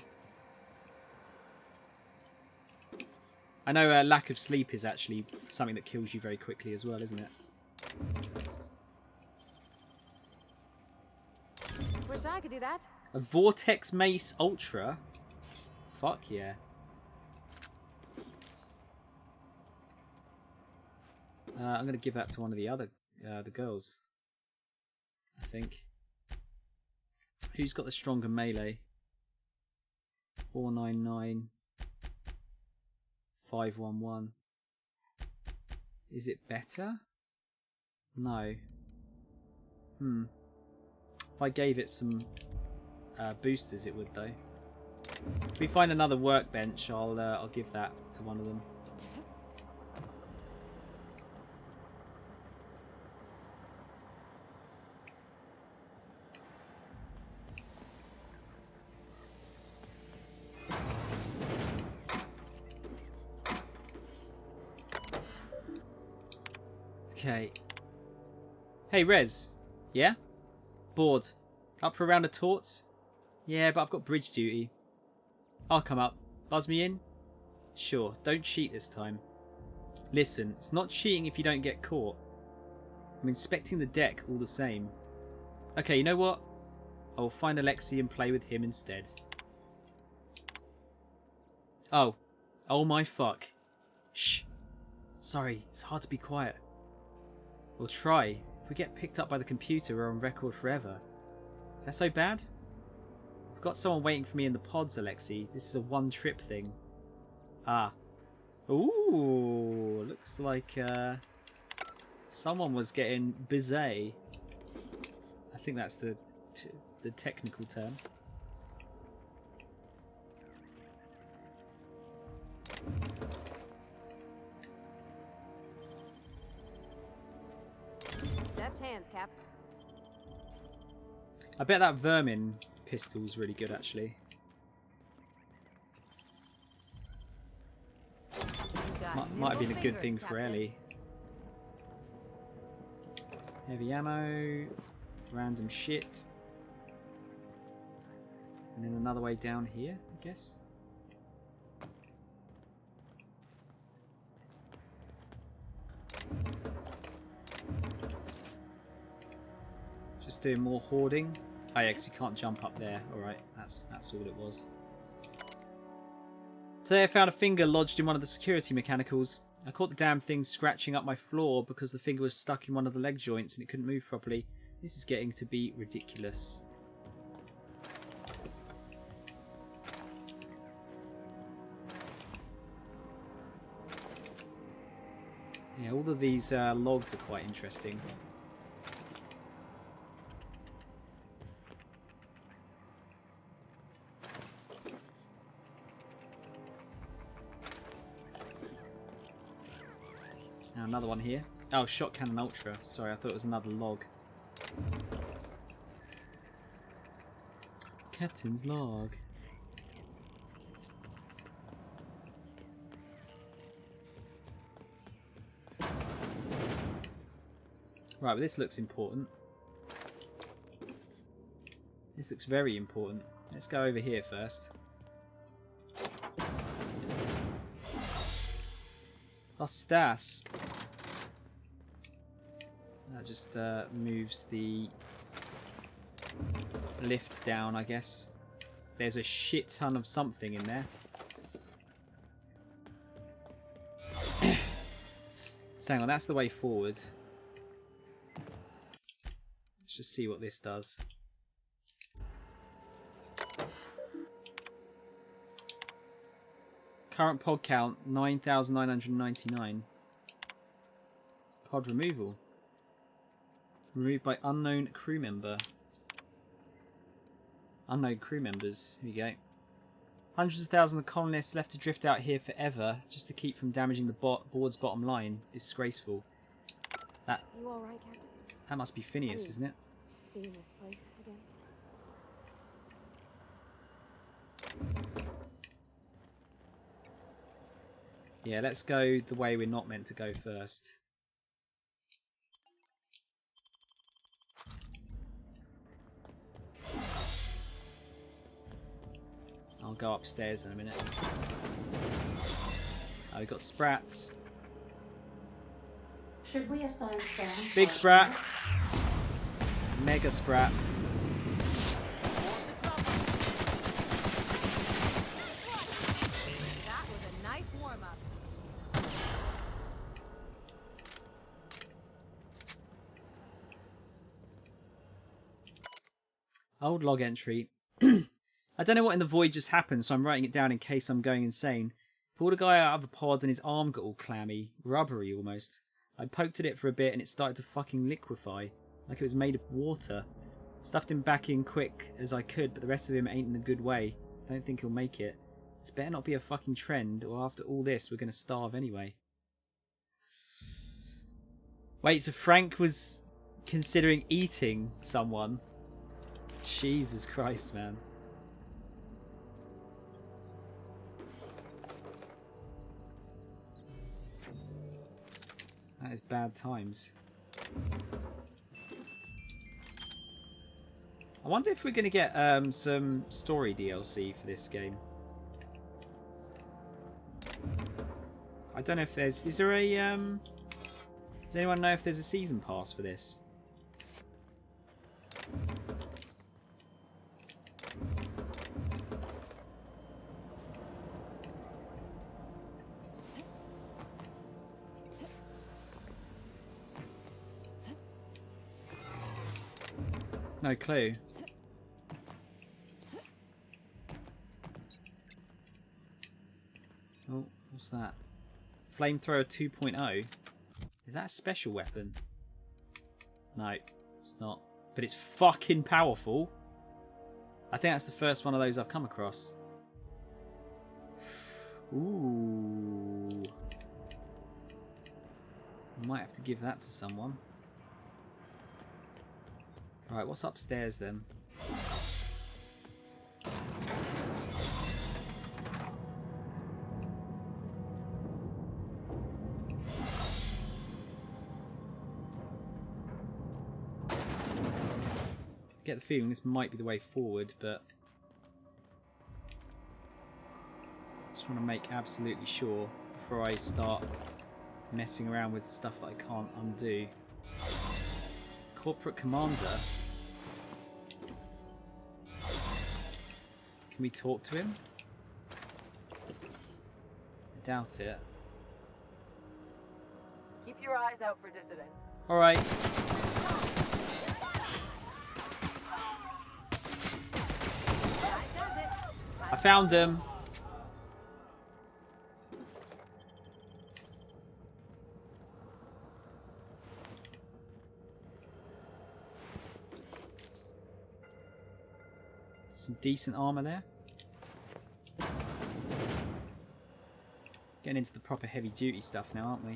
A: I know lack of sleep is actually something that kills you very quickly as well, isn't it?
F: Wish I could do that.
A: A Vortex Mace Ultra? Fuck yeah. I'm going to give that to one of the other the girls, I think. Who's got the stronger melee? 499. 511. Is it better? No. If I gave it some boosters, it would though. If we find another workbench, I'll give that to one of them. Okay. Hey, Rez. Yeah? Bored. Up for a round of torts? Yeah, but I've got bridge duty. I'll come up. Buzz me in? Sure, don't cheat this time. Listen, it's not cheating if you don't get caught. I'm inspecting the deck all the same. Okay, you know what? I will find Alexei and play with him instead. Oh. Oh my fuck. Shh. Sorry, it's hard to be quiet. We'll try. If we get picked up by the computer, we're on record forever. Is that so bad? I've got someone waiting for me in the pods, Alexei. This is a one-trip thing. Ah. Ooh, looks like someone was getting busy. I think that's the technical term.
F: Deft hands, Cap.
A: I bet that vermin pistol's really good, actually. Might have been a good thing for Ellie. Heavy ammo, random shit. And then another way down here, I guess. Just doing more hoarding. Oh yeah, 'cause you can't jump up there. Alright, that's all it was. Today I found a finger lodged in one of the security mechanicals. I caught the damn thing scratching up my floor because the finger was stuck in one of the leg joints and it couldn't move properly. This is getting to be ridiculous. Yeah, all of these logs are quite interesting. Now another one here. Oh, shot cannon ultra. Sorry, I thought it was another log. Captain's log. Right, but this looks important. This looks very important. Let's go over here first. Hostas. That just moves the lift down, I guess. There's a shit ton of something in there. So hang on, that's the way forward. Let's just see what this does. Current pod count 9,999. Pod removal. Removed by unknown crew member. Unknown crew members. Here we go. Hundreds of thousands of colonists left to drift out here forever just to keep from damaging the board's bottom line. Disgraceful. That.
F: You all right, Captain?
A: That must be Phineas, isn't it?
F: Seeing this place again.
A: Yeah, let's go the way we're not meant to go first. I'll go upstairs in a minute. Oh, we've got sprats.
D: Should we assign Sam?
A: Big sprat. Mega sprat.
G: That was a nice warm-up.
A: Old log entry. I don't know what in the void just happened, so I'm writing it down in case I'm going insane. Pulled a guy out of a pod and his arm got all clammy, rubbery almost. I poked at it for a bit and it started to fucking liquefy, like it was made of water. Stuffed him back in quick as I could, but the rest of him ain't in a good way. I don't think he'll make it. This better not be a fucking trend, or after all this we're gonna starve anyway. Wait, so Frank was considering eating someone? Jesus Christ, man. That is bad times. I wonder if we're going to get some story DLC for this game. I don't know if there's... Is there a... Does anyone know if there's a season pass for this? No clue. Oh, what's that? Flamethrower 2.0? Is that a special weapon? No, it's not. But it's fucking powerful. I think that's the first one of those I've come across. Ooh. I might have to give that to someone. Right, what's upstairs then? get the feeling this might be the way forward, but just want to make absolutely sure before I start messing around with stuff that I can't undo. Corporate Commander. Can we talk to him? I doubt it.
B: Keep your eyes out for dissidents.
A: Alright. I found him. Some decent armor there. Getting into the proper heavy duty stuff now, aren't we?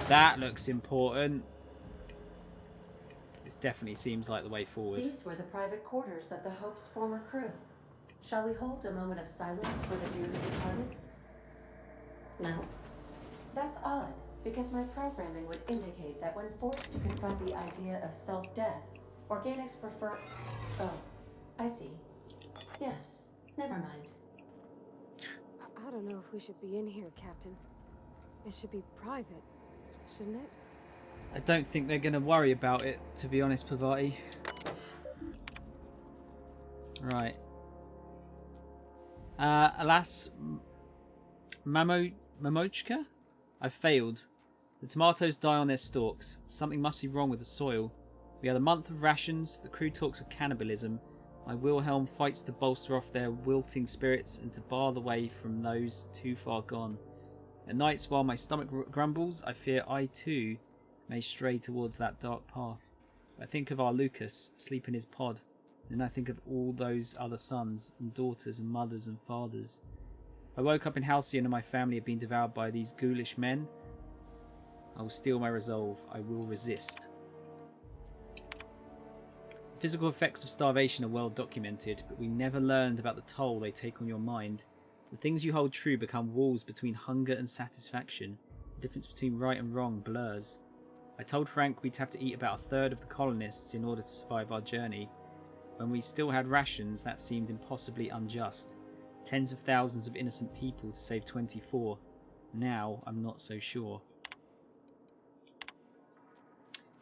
A: That looks important. This definitely seems like the way forward.
D: These were the private quarters of the Hope's former crew. Shall we hold a moment of silence for the dearly departed? No. That's odd, because my programming would indicate that when forced to confront the idea of self-death, organics prefer... Oh, I see. Yes, never mind.
F: I don't know if we should be in here, Captain. It should be private, shouldn't it?
A: I don't think they're going to worry about it, to be honest, Pavati. Right. Alas, Mamochka? I've failed. The tomatoes die on their stalks. Something must be wrong with the soil. We had a month of rations. The crew talks of cannibalism. My Wilhelm fights to bolster off their wilting spirits and to bar the way from those too far gone. At nights, while my stomach grumbles, I fear I too may stray towards that dark path. I think of our Lucas asleep in his pod. Then I think of all those other sons and daughters and mothers and fathers. I woke up in Halcyon and my family had been devoured by these ghoulish men. I will steel my resolve. I will resist. The physical effects of starvation are well documented, but we never learned about the toll they take on your mind. The things you hold true become walls between hunger and satisfaction. The difference between right and wrong blurs. I told Frank we'd have to eat about a third of the colonists in order to survive our journey. When we still had rations, that seemed impossibly unjust. Tens of thousands of innocent people to save 24. Now, I'm not so sure.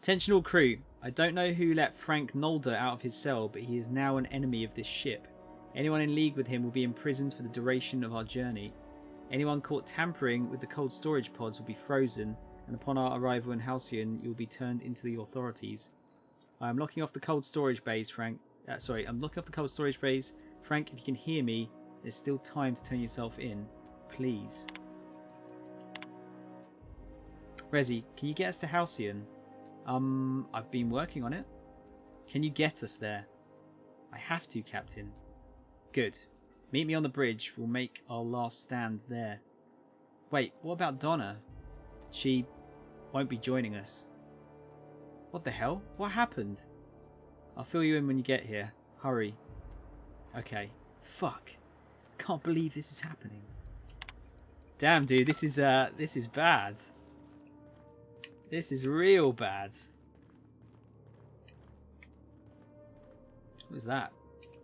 A: Attention all crew. I don't know who let Frank Nolder out of his cell, but he is now an enemy of this ship. Anyone in league with him will be imprisoned for the duration of our journey. Anyone caught tampering with the cold storage pods will be frozen, and upon our arrival in Halcyon, you will be turned into the authorities. I am locking off the cold storage bays, Frank. I'm locking off the cold storage bays. Frank, if you can hear me, there's still time to turn yourself in. Please. Rezi, can you get us to Halcyon? I've been working on it. Can you get us there? I have to, Captain. Good. Meet me on the bridge. We'll make our last stand there. Wait, what about Donna? She won't be joining us. What the hell? What happened? I'll fill you in when you get here. Hurry. Okay. Fuck. I can't believe this is happening. Damn, dude, this is bad. This is real bad. What was that?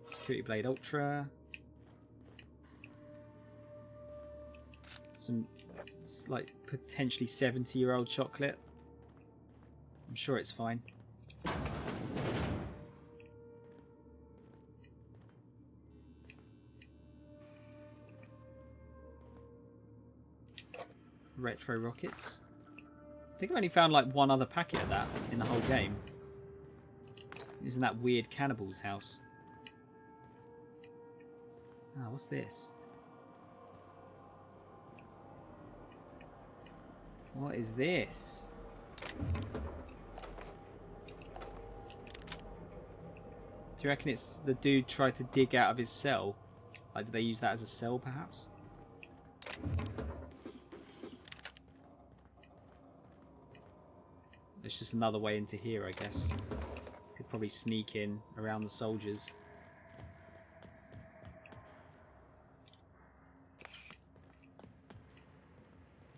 A: Security Blade Ultra. Some like potentially 70-year-old chocolate. I'm sure it's fine. Retro rockets. I think I only found like one other packet of that in the whole game. It was in that weird cannibal's house. Ah, what's this? What is this? Do you reckon it's the dude tried to dig out of his cell? Like, did they use that as a cell, perhaps? It's just another way into here, I guess. Could probably sneak in around the soldiers.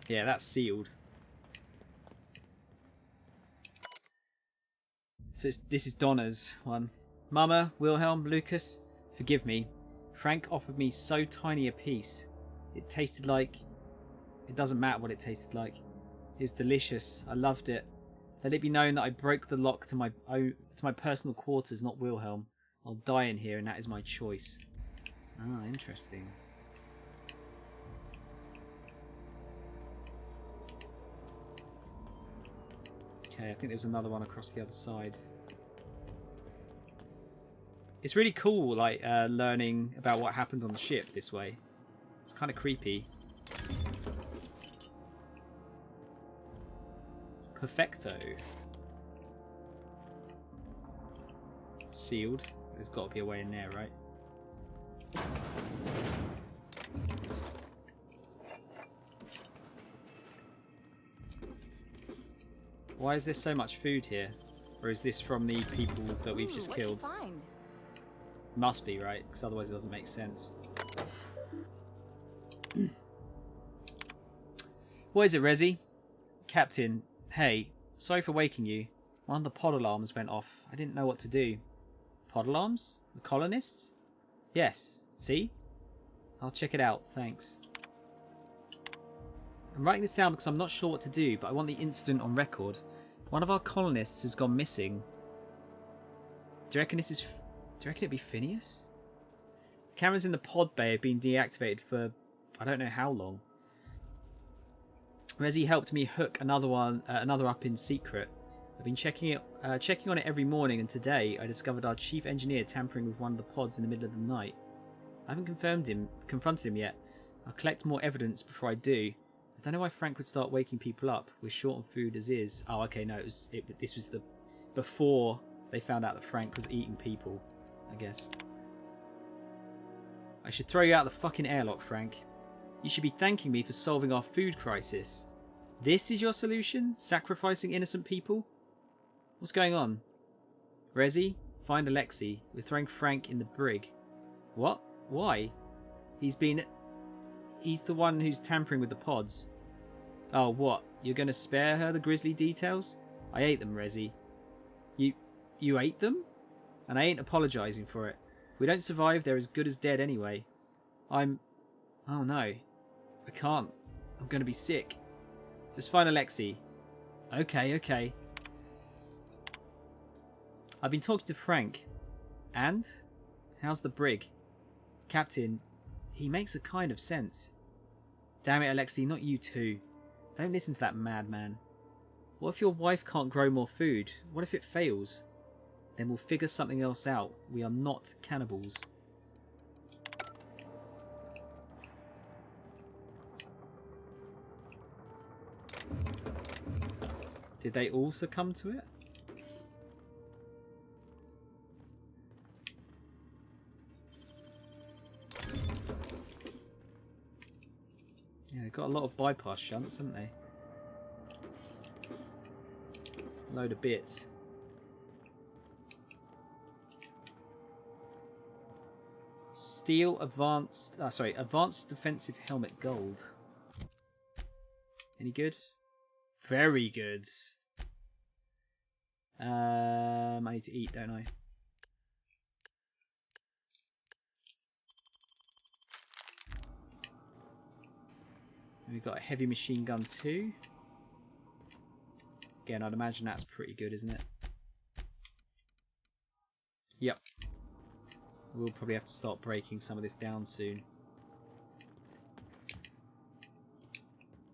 A: Yeah, that's sealed. So this is Donna's one. Mama, Wilhelm, Lucas, forgive me. Frank offered me so tiny a piece. It tasted like... It doesn't matter what it tasted like. It was delicious. I loved it. Let it be known that I broke the lock to my personal quarters, not Wilhelm. I'll die in here, and that is my choice. Ah, interesting. Okay, I think there's another one across the other side. It's really cool, like, learning about what happened on the ship this way. It's kind of creepy. Perfecto. Sealed. There's got to be a way in there, right? Why is there so much food here? Or is this from the people that we've just killed? Must be, right? Because otherwise it doesn't make sense. What is it, Resi? Captain, hey, sorry for waking you. One of the pod alarms went off. I didn't know what to do. Pod alarms? The colonists? Yes. See? I'll check it out, thanks. I'm writing this down because I'm not sure what to do, but I want the incident on record. One of our colonists has gone missing. Do you reckon it'd be Phineas? Cameras in the pod bay have been deactivated for I don't know how long. Resi helped me hook another up in secret. I've been checking on it every morning, and today I discovered our chief engineer tampering with one of the pods in the middle of the night. I haven't confronted him yet. I'll collect more evidence before I do. I don't know why Frank would start waking people up. We're short on food as is. Oh, okay, no, this was before they found out that Frank was eating people, I guess. I should throw you out of the fucking airlock, Frank. You should be thanking me for solving our food crisis. This is your solution? Sacrificing innocent people? What's going on? Resi, find Alexei. We're throwing Frank in the brig. What? Why? He's the one who's tampering with the pods. Oh, what? You're going to spare her the grisly details? I ate them, Resi. You ate them? And I ain't apologising for it. If we don't survive, they're as good as dead anyway. Oh no. I can't. I'm going to be sick. Just find Alexei. Okay. I've been talking to Frank. And? How's the brig? Captain, he makes a kind of sense. Damn it, Alexei, not you too. Don't listen to that madman. What if your wife can't grow more food? What if it fails? Then we'll figure something else out. We are not cannibals. Did they all succumb to it? Yeah, they've got a lot of bypass shunts, haven't they? Load of bits. Steel advanced defensive helmet gold. Any good? Very good. I need to eat, don't I? And we've got a heavy machine gun too. Again, I'd imagine that's pretty good, isn't it? Yep. We'll probably have to start breaking some of this down soon.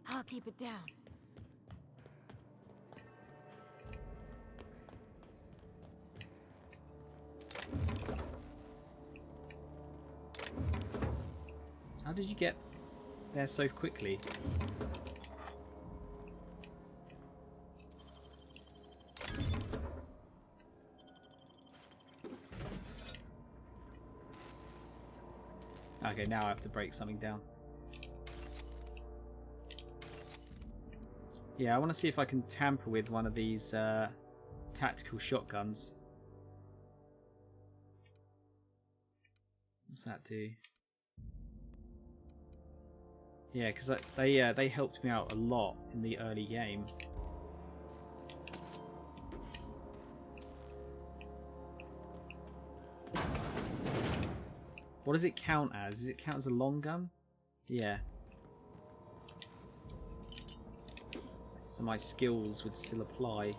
F: I'll keep it down.
A: How did you get there so quickly? Okay, now I have to break something down. Yeah, I want to see if I can tamper with one of these tactical shotguns. What's that do? Yeah, because they helped me out a lot in the early game. What does it count as? Does it count as a long gun? Yeah. So my skills would still apply.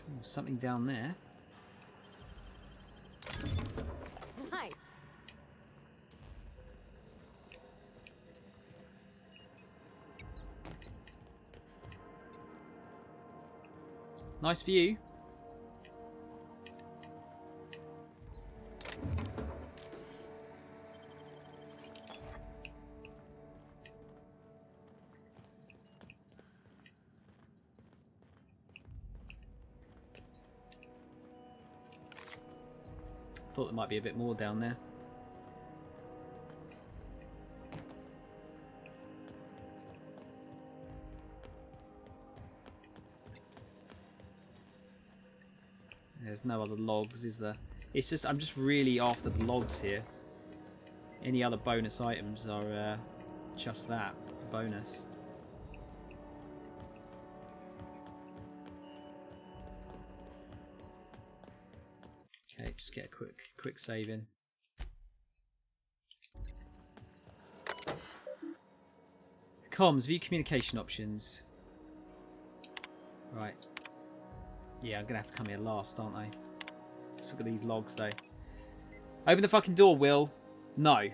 A: Oh, something down there.
G: Nice.
A: Nice view. Thought there might be a bit more down there. There's no other logs, is there? It's just, I'm just really after the logs here. Any other bonus items are just that, a bonus. Okay, just get a quick save in. Comms, view communication options. Right. Yeah, I'm gonna have to come here last, aren't I? Let's look at these logs, though. Open the fucking door, Will. No.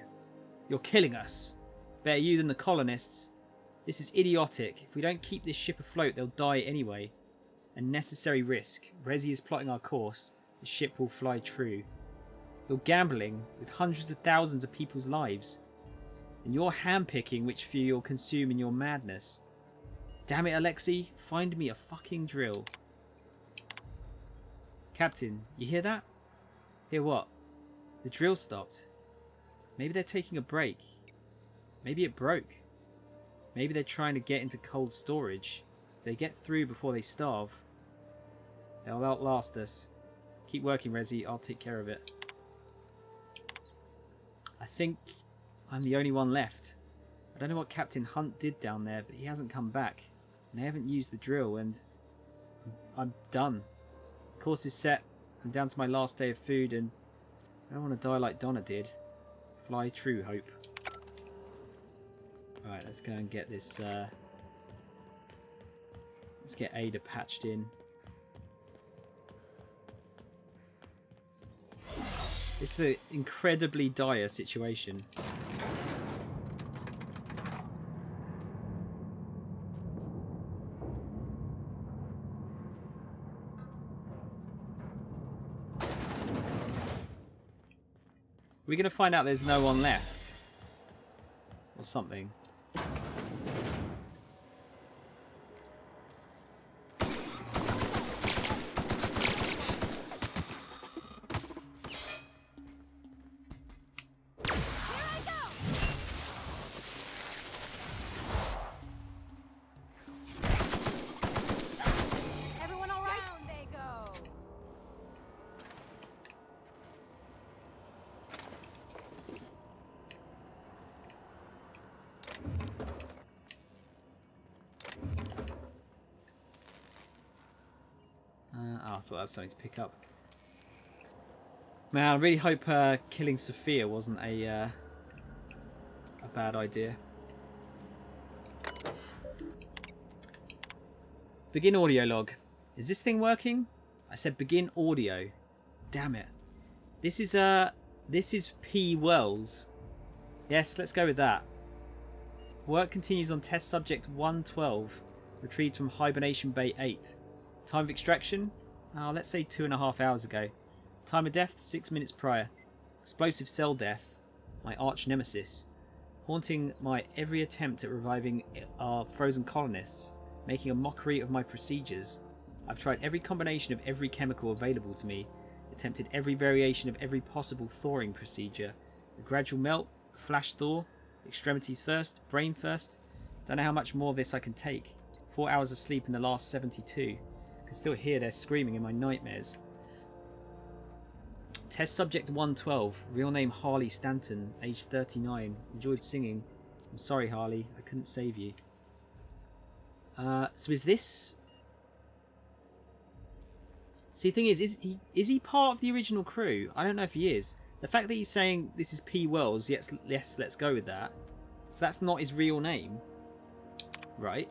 A: You're killing us. Better you than the colonists. This is idiotic. If we don't keep this ship afloat, they'll die anyway. A necessary risk. Resi is plotting our course. The ship will fly true. You're gambling with hundreds of thousands of people's lives. And you're handpicking which few you'll consume in your madness. Damn it, Alexei. Find me a fucking drill. Captain, you hear that? Hear what? The drill stopped. Maybe they're taking a break. Maybe it broke. Maybe they're trying to get into cold storage. If they get through before they starve, they'll outlast us. Keep working, Resi. I'll take care of it. I think I'm the only one left. I don't know what Captain Hunt did down there, but he hasn't come back. And I haven't used the drill, and I'm done. Course is set. I'm down to my last day of food, and I don't want to die like Donna did. Fly true, Hope. Alright, let's go and get this. Let's get Ada patched in. It's an incredibly dire situation. We're going to find out there's no one left. Or something. I thought that was something to pick up. Man, I really hope killing Sophia wasn't a bad idea. Begin audio log. Is this thing working? I said begin audio. Damn it. This is P. Wells. Yes, let's go with that. Work continues on test subject 112, retrieved from hibernation bay 8. Time of extraction? Let's say 2.5 hours ago. Time of death? 6 minutes prior. Explosive cell death. My arch nemesis. Haunting my every attempt at reviving our frozen colonists. Making a mockery of my procedures. I've tried every combination of every chemical available to me. Attempted every variation of every possible thawing procedure. A gradual melt. Flash thaw. Extremities first. Brain first. Don't know how much more of this I can take. 4 hours of sleep in the last 72. Can still hear their screaming in my nightmares. Test subject 112, real name Harley Stanton, age 39, enjoyed singing. I'm sorry, Harley, I couldn't save you. So is this... See, the thing is he part of the original crew? I don't know if he is. The fact that he's saying this is P. Wells, yes, let's go with that. So that's not his real name. Right.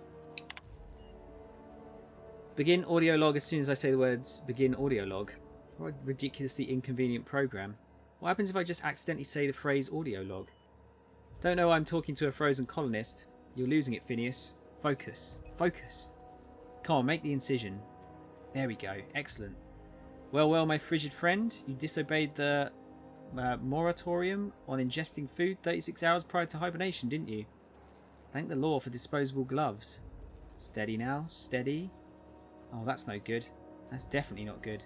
A: Begin audio log as soon as I say the words begin audio log. What a ridiculously inconvenient program. What happens if I just accidentally say the phrase audio log? Don't know I'm talking to a frozen colonist. You're losing it, Phineas. Focus. Focus. Come on, make the incision. There we go. Excellent. Well, my frigid friend. You disobeyed the moratorium on ingesting food 36 hours prior to hibernation, didn't you? Thank the law for disposable gloves. Steady now. Steady. Oh, that's no good. That's definitely not good.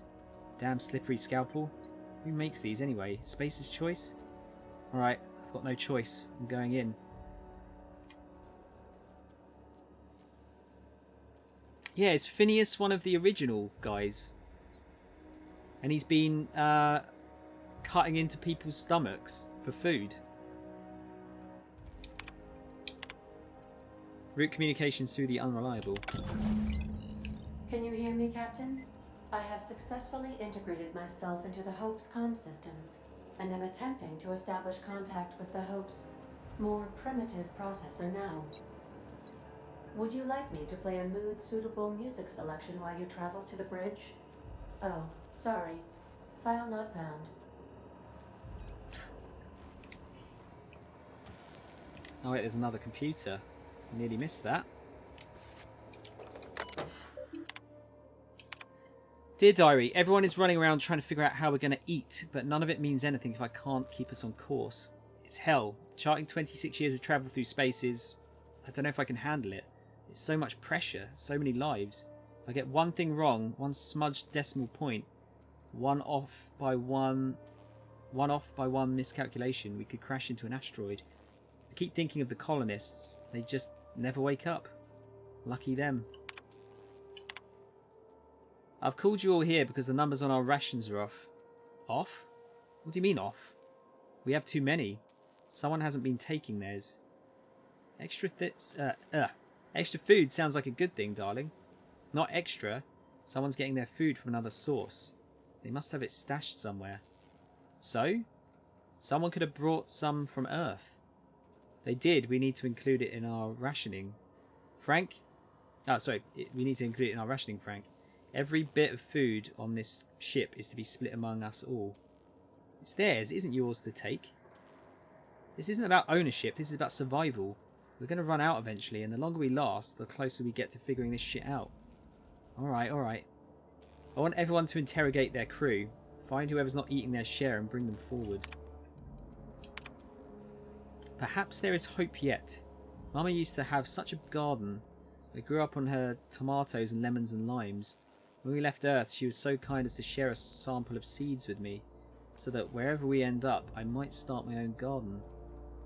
A: Damn slippery scalpel. Who makes these anyway? Spacer's Choice? Alright, I've got no choice. I'm going in. Yeah, is Phineas one of the original guys? And he's been cutting into people's stomachs for food. Route communications through the unreliable.
D: Can you hear me, Captain? I have successfully integrated myself into the Hope's comm systems, and am attempting to establish contact with the Hope's more primitive processor now. Would you like me to play a mood-suitable music selection while you travel to the bridge? Oh, sorry. File not found.
A: Oh wait, there's another computer. Nearly missed that. Dear Diary, everyone is running around trying to figure out how we're going to eat, but none of it means anything if I can't keep us on course. It's hell. Charting 26 years of travel through space is... I don't know if I can handle it. It's so much pressure, so many lives. If I get one thing wrong, one smudged decimal point, one off by one miscalculation, we could crash into an asteroid. I keep thinking of the colonists. They just never wake up. Lucky them. I've called you all here because the numbers on our rations are off. Off? What do you mean off? We have too many. Someone hasn't been taking theirs. Extra food sounds like a good thing, darling. Not extra. Someone's getting their food from another source. They must have it stashed somewhere. So? Someone could have brought some from Earth. They did. We need to include it in our rationing. Frank? Oh, sorry. We need to include it in our rationing, Frank. Every bit of food on this ship is to be split among us all. It's theirs. It isn't yours to take. This isn't about ownership. This is about survival. We're going to run out eventually, and the longer we last, the closer we get to figuring this shit out. Alright, alright. I want everyone to interrogate their crew. Find whoever's not eating their share and bring them forward. Perhaps there is hope yet. Mama used to have such a garden. I grew up on her tomatoes and lemons and limes. When we left Earth, she was so kind as to share a sample of seeds with me, so that wherever we end up, I might start my own garden.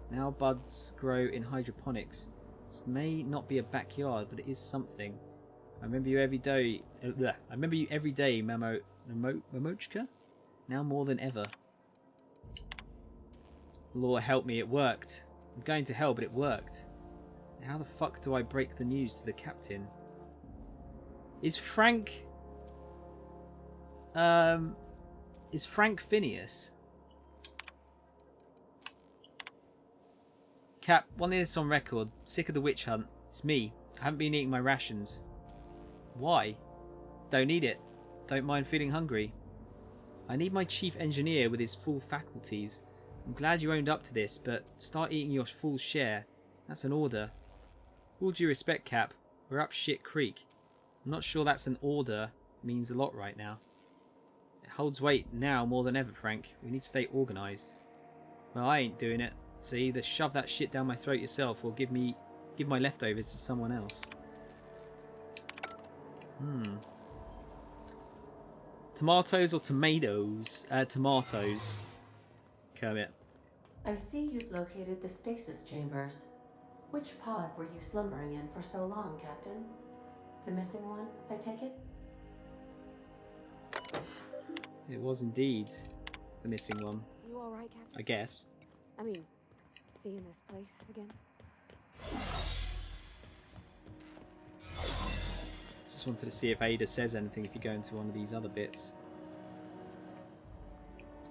A: Now buds grow in hydroponics. This may not be a backyard, but it is something. I remember you every day. Mamochka. Now more than ever. Lord help me, it worked. I'm going to hell, but it worked. How the fuck do I break the news to the captain? Is Frank Phineas? Cap, want this on record. Sick of the witch hunt. It's me. I haven't been eating my rations. Why? Don't need it. Don't mind feeling hungry. I need my chief engineer with his full faculties. I'm glad you owned up to this, but start eating your full share. That's an order. All due respect, Cap. We're up shit creek. I'm not sure that's an order means a lot right now. It holds weight now more than ever, Frank. We need to stay organised. Well, I ain't doing it. So either shove that shit down my throat yourself or give my leftovers to someone else. Tomatoes or tomatoes? Tomatoes. Kermit.
D: I see you've located the stasis chambers. Which pod were you slumbering in for so long, Captain? The missing one, I take it?
A: It was indeed the missing one.
F: You all right, Captain?
A: I guess.
F: I mean, seeing this place again.
A: Just wanted to see if Ada says anything if you go into one of these other bits.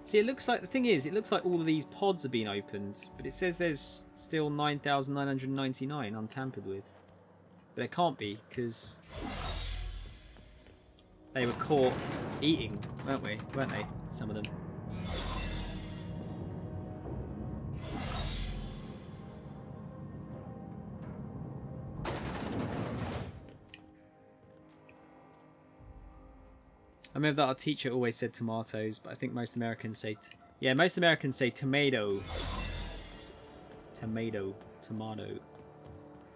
A: See, it looks like, the thing is, it looks like all of these pods are being opened, but it says there's still 9,999 untampered with. But it can't be, because they were caught eating, weren't they? Some of them. I remember that our teacher always said tomatoes, but I think most Americans say... most Americans say tomato. Tomato.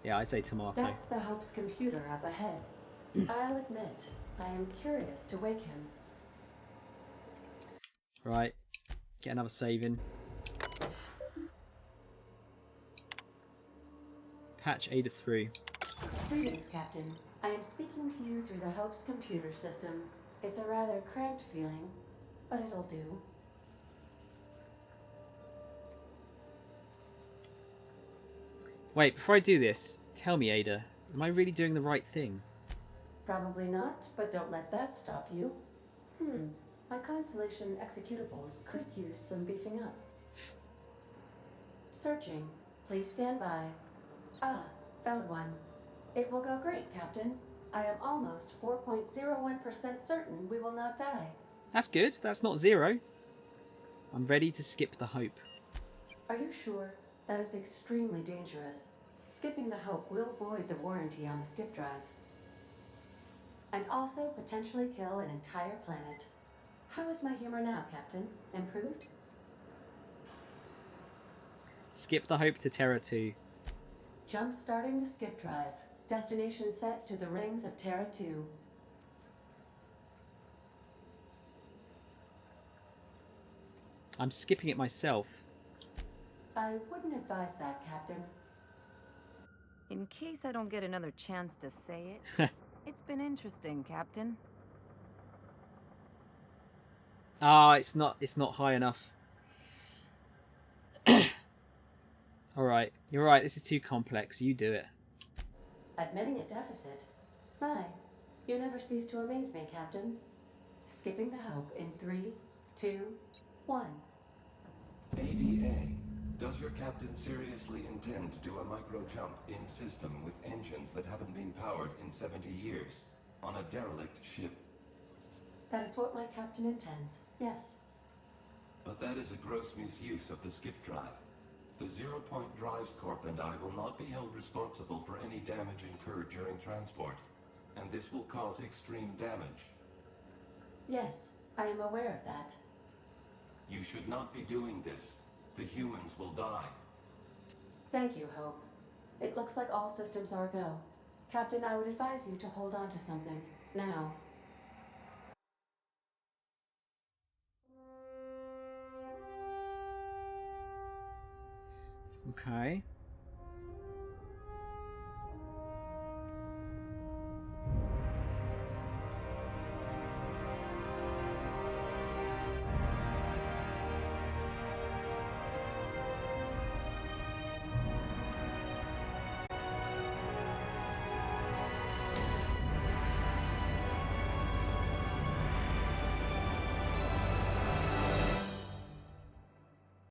A: Yeah, I say tomato.
D: That's the Hope's computer up ahead. I'll admit, I am curious to wake him.
A: Right. Get another save in. Patch Ada through.
D: Greetings, Captain. I am speaking to you through the Hope's computer system. It's a rather cramped feeling, but it'll do.
A: Wait, before I do this, tell me, Ada, am I really doing the right thing?
D: Probably not, but don't let that stop you. My Constellation executables could use some beefing up. Searching. Please stand by. Ah, found one. It will go great, Captain. I am almost 4.01% certain we will not die.
A: That's good. That's not 0. I'm ready to skip the Hope.
D: Are you sure? That is extremely dangerous. Skipping the Hope will void the warranty on the skip drive. And also potentially kill an entire planet. How is my humor now, Captain? Improved?
A: Skip the Hope to Terra 2.
D: Jump starting the skip drive. Destination set to the rings of Terra 2.
A: I'm skipping it myself.
D: I wouldn't advise that, Captain.
G: In case I don't get another chance to say it, it's been interesting, Captain.
A: Ah, it's not high enough. Alright, you're right, this is too complex. You do it.
D: Admitting a deficit? My, you never cease to amaze me, Captain. Skipping the Hope in 3, 2, 1.
N: ADA, does your captain seriously intend to do a micro jump in system with engines that haven't been powered in 70 years on a derelict ship?
D: That is what my captain intends, yes.
N: But that is a gross misuse of the skip drive. The Zero Point Drives Corp and I will not be held responsible for any damage incurred during transport, and this will cause extreme damage.
D: Yes, I am aware of that.
N: You should not be doing this. The humans will die.
D: Thank you, Hope. It looks like all systems are go. Captain, I would advise you to hold on to something. Now.
A: Okay.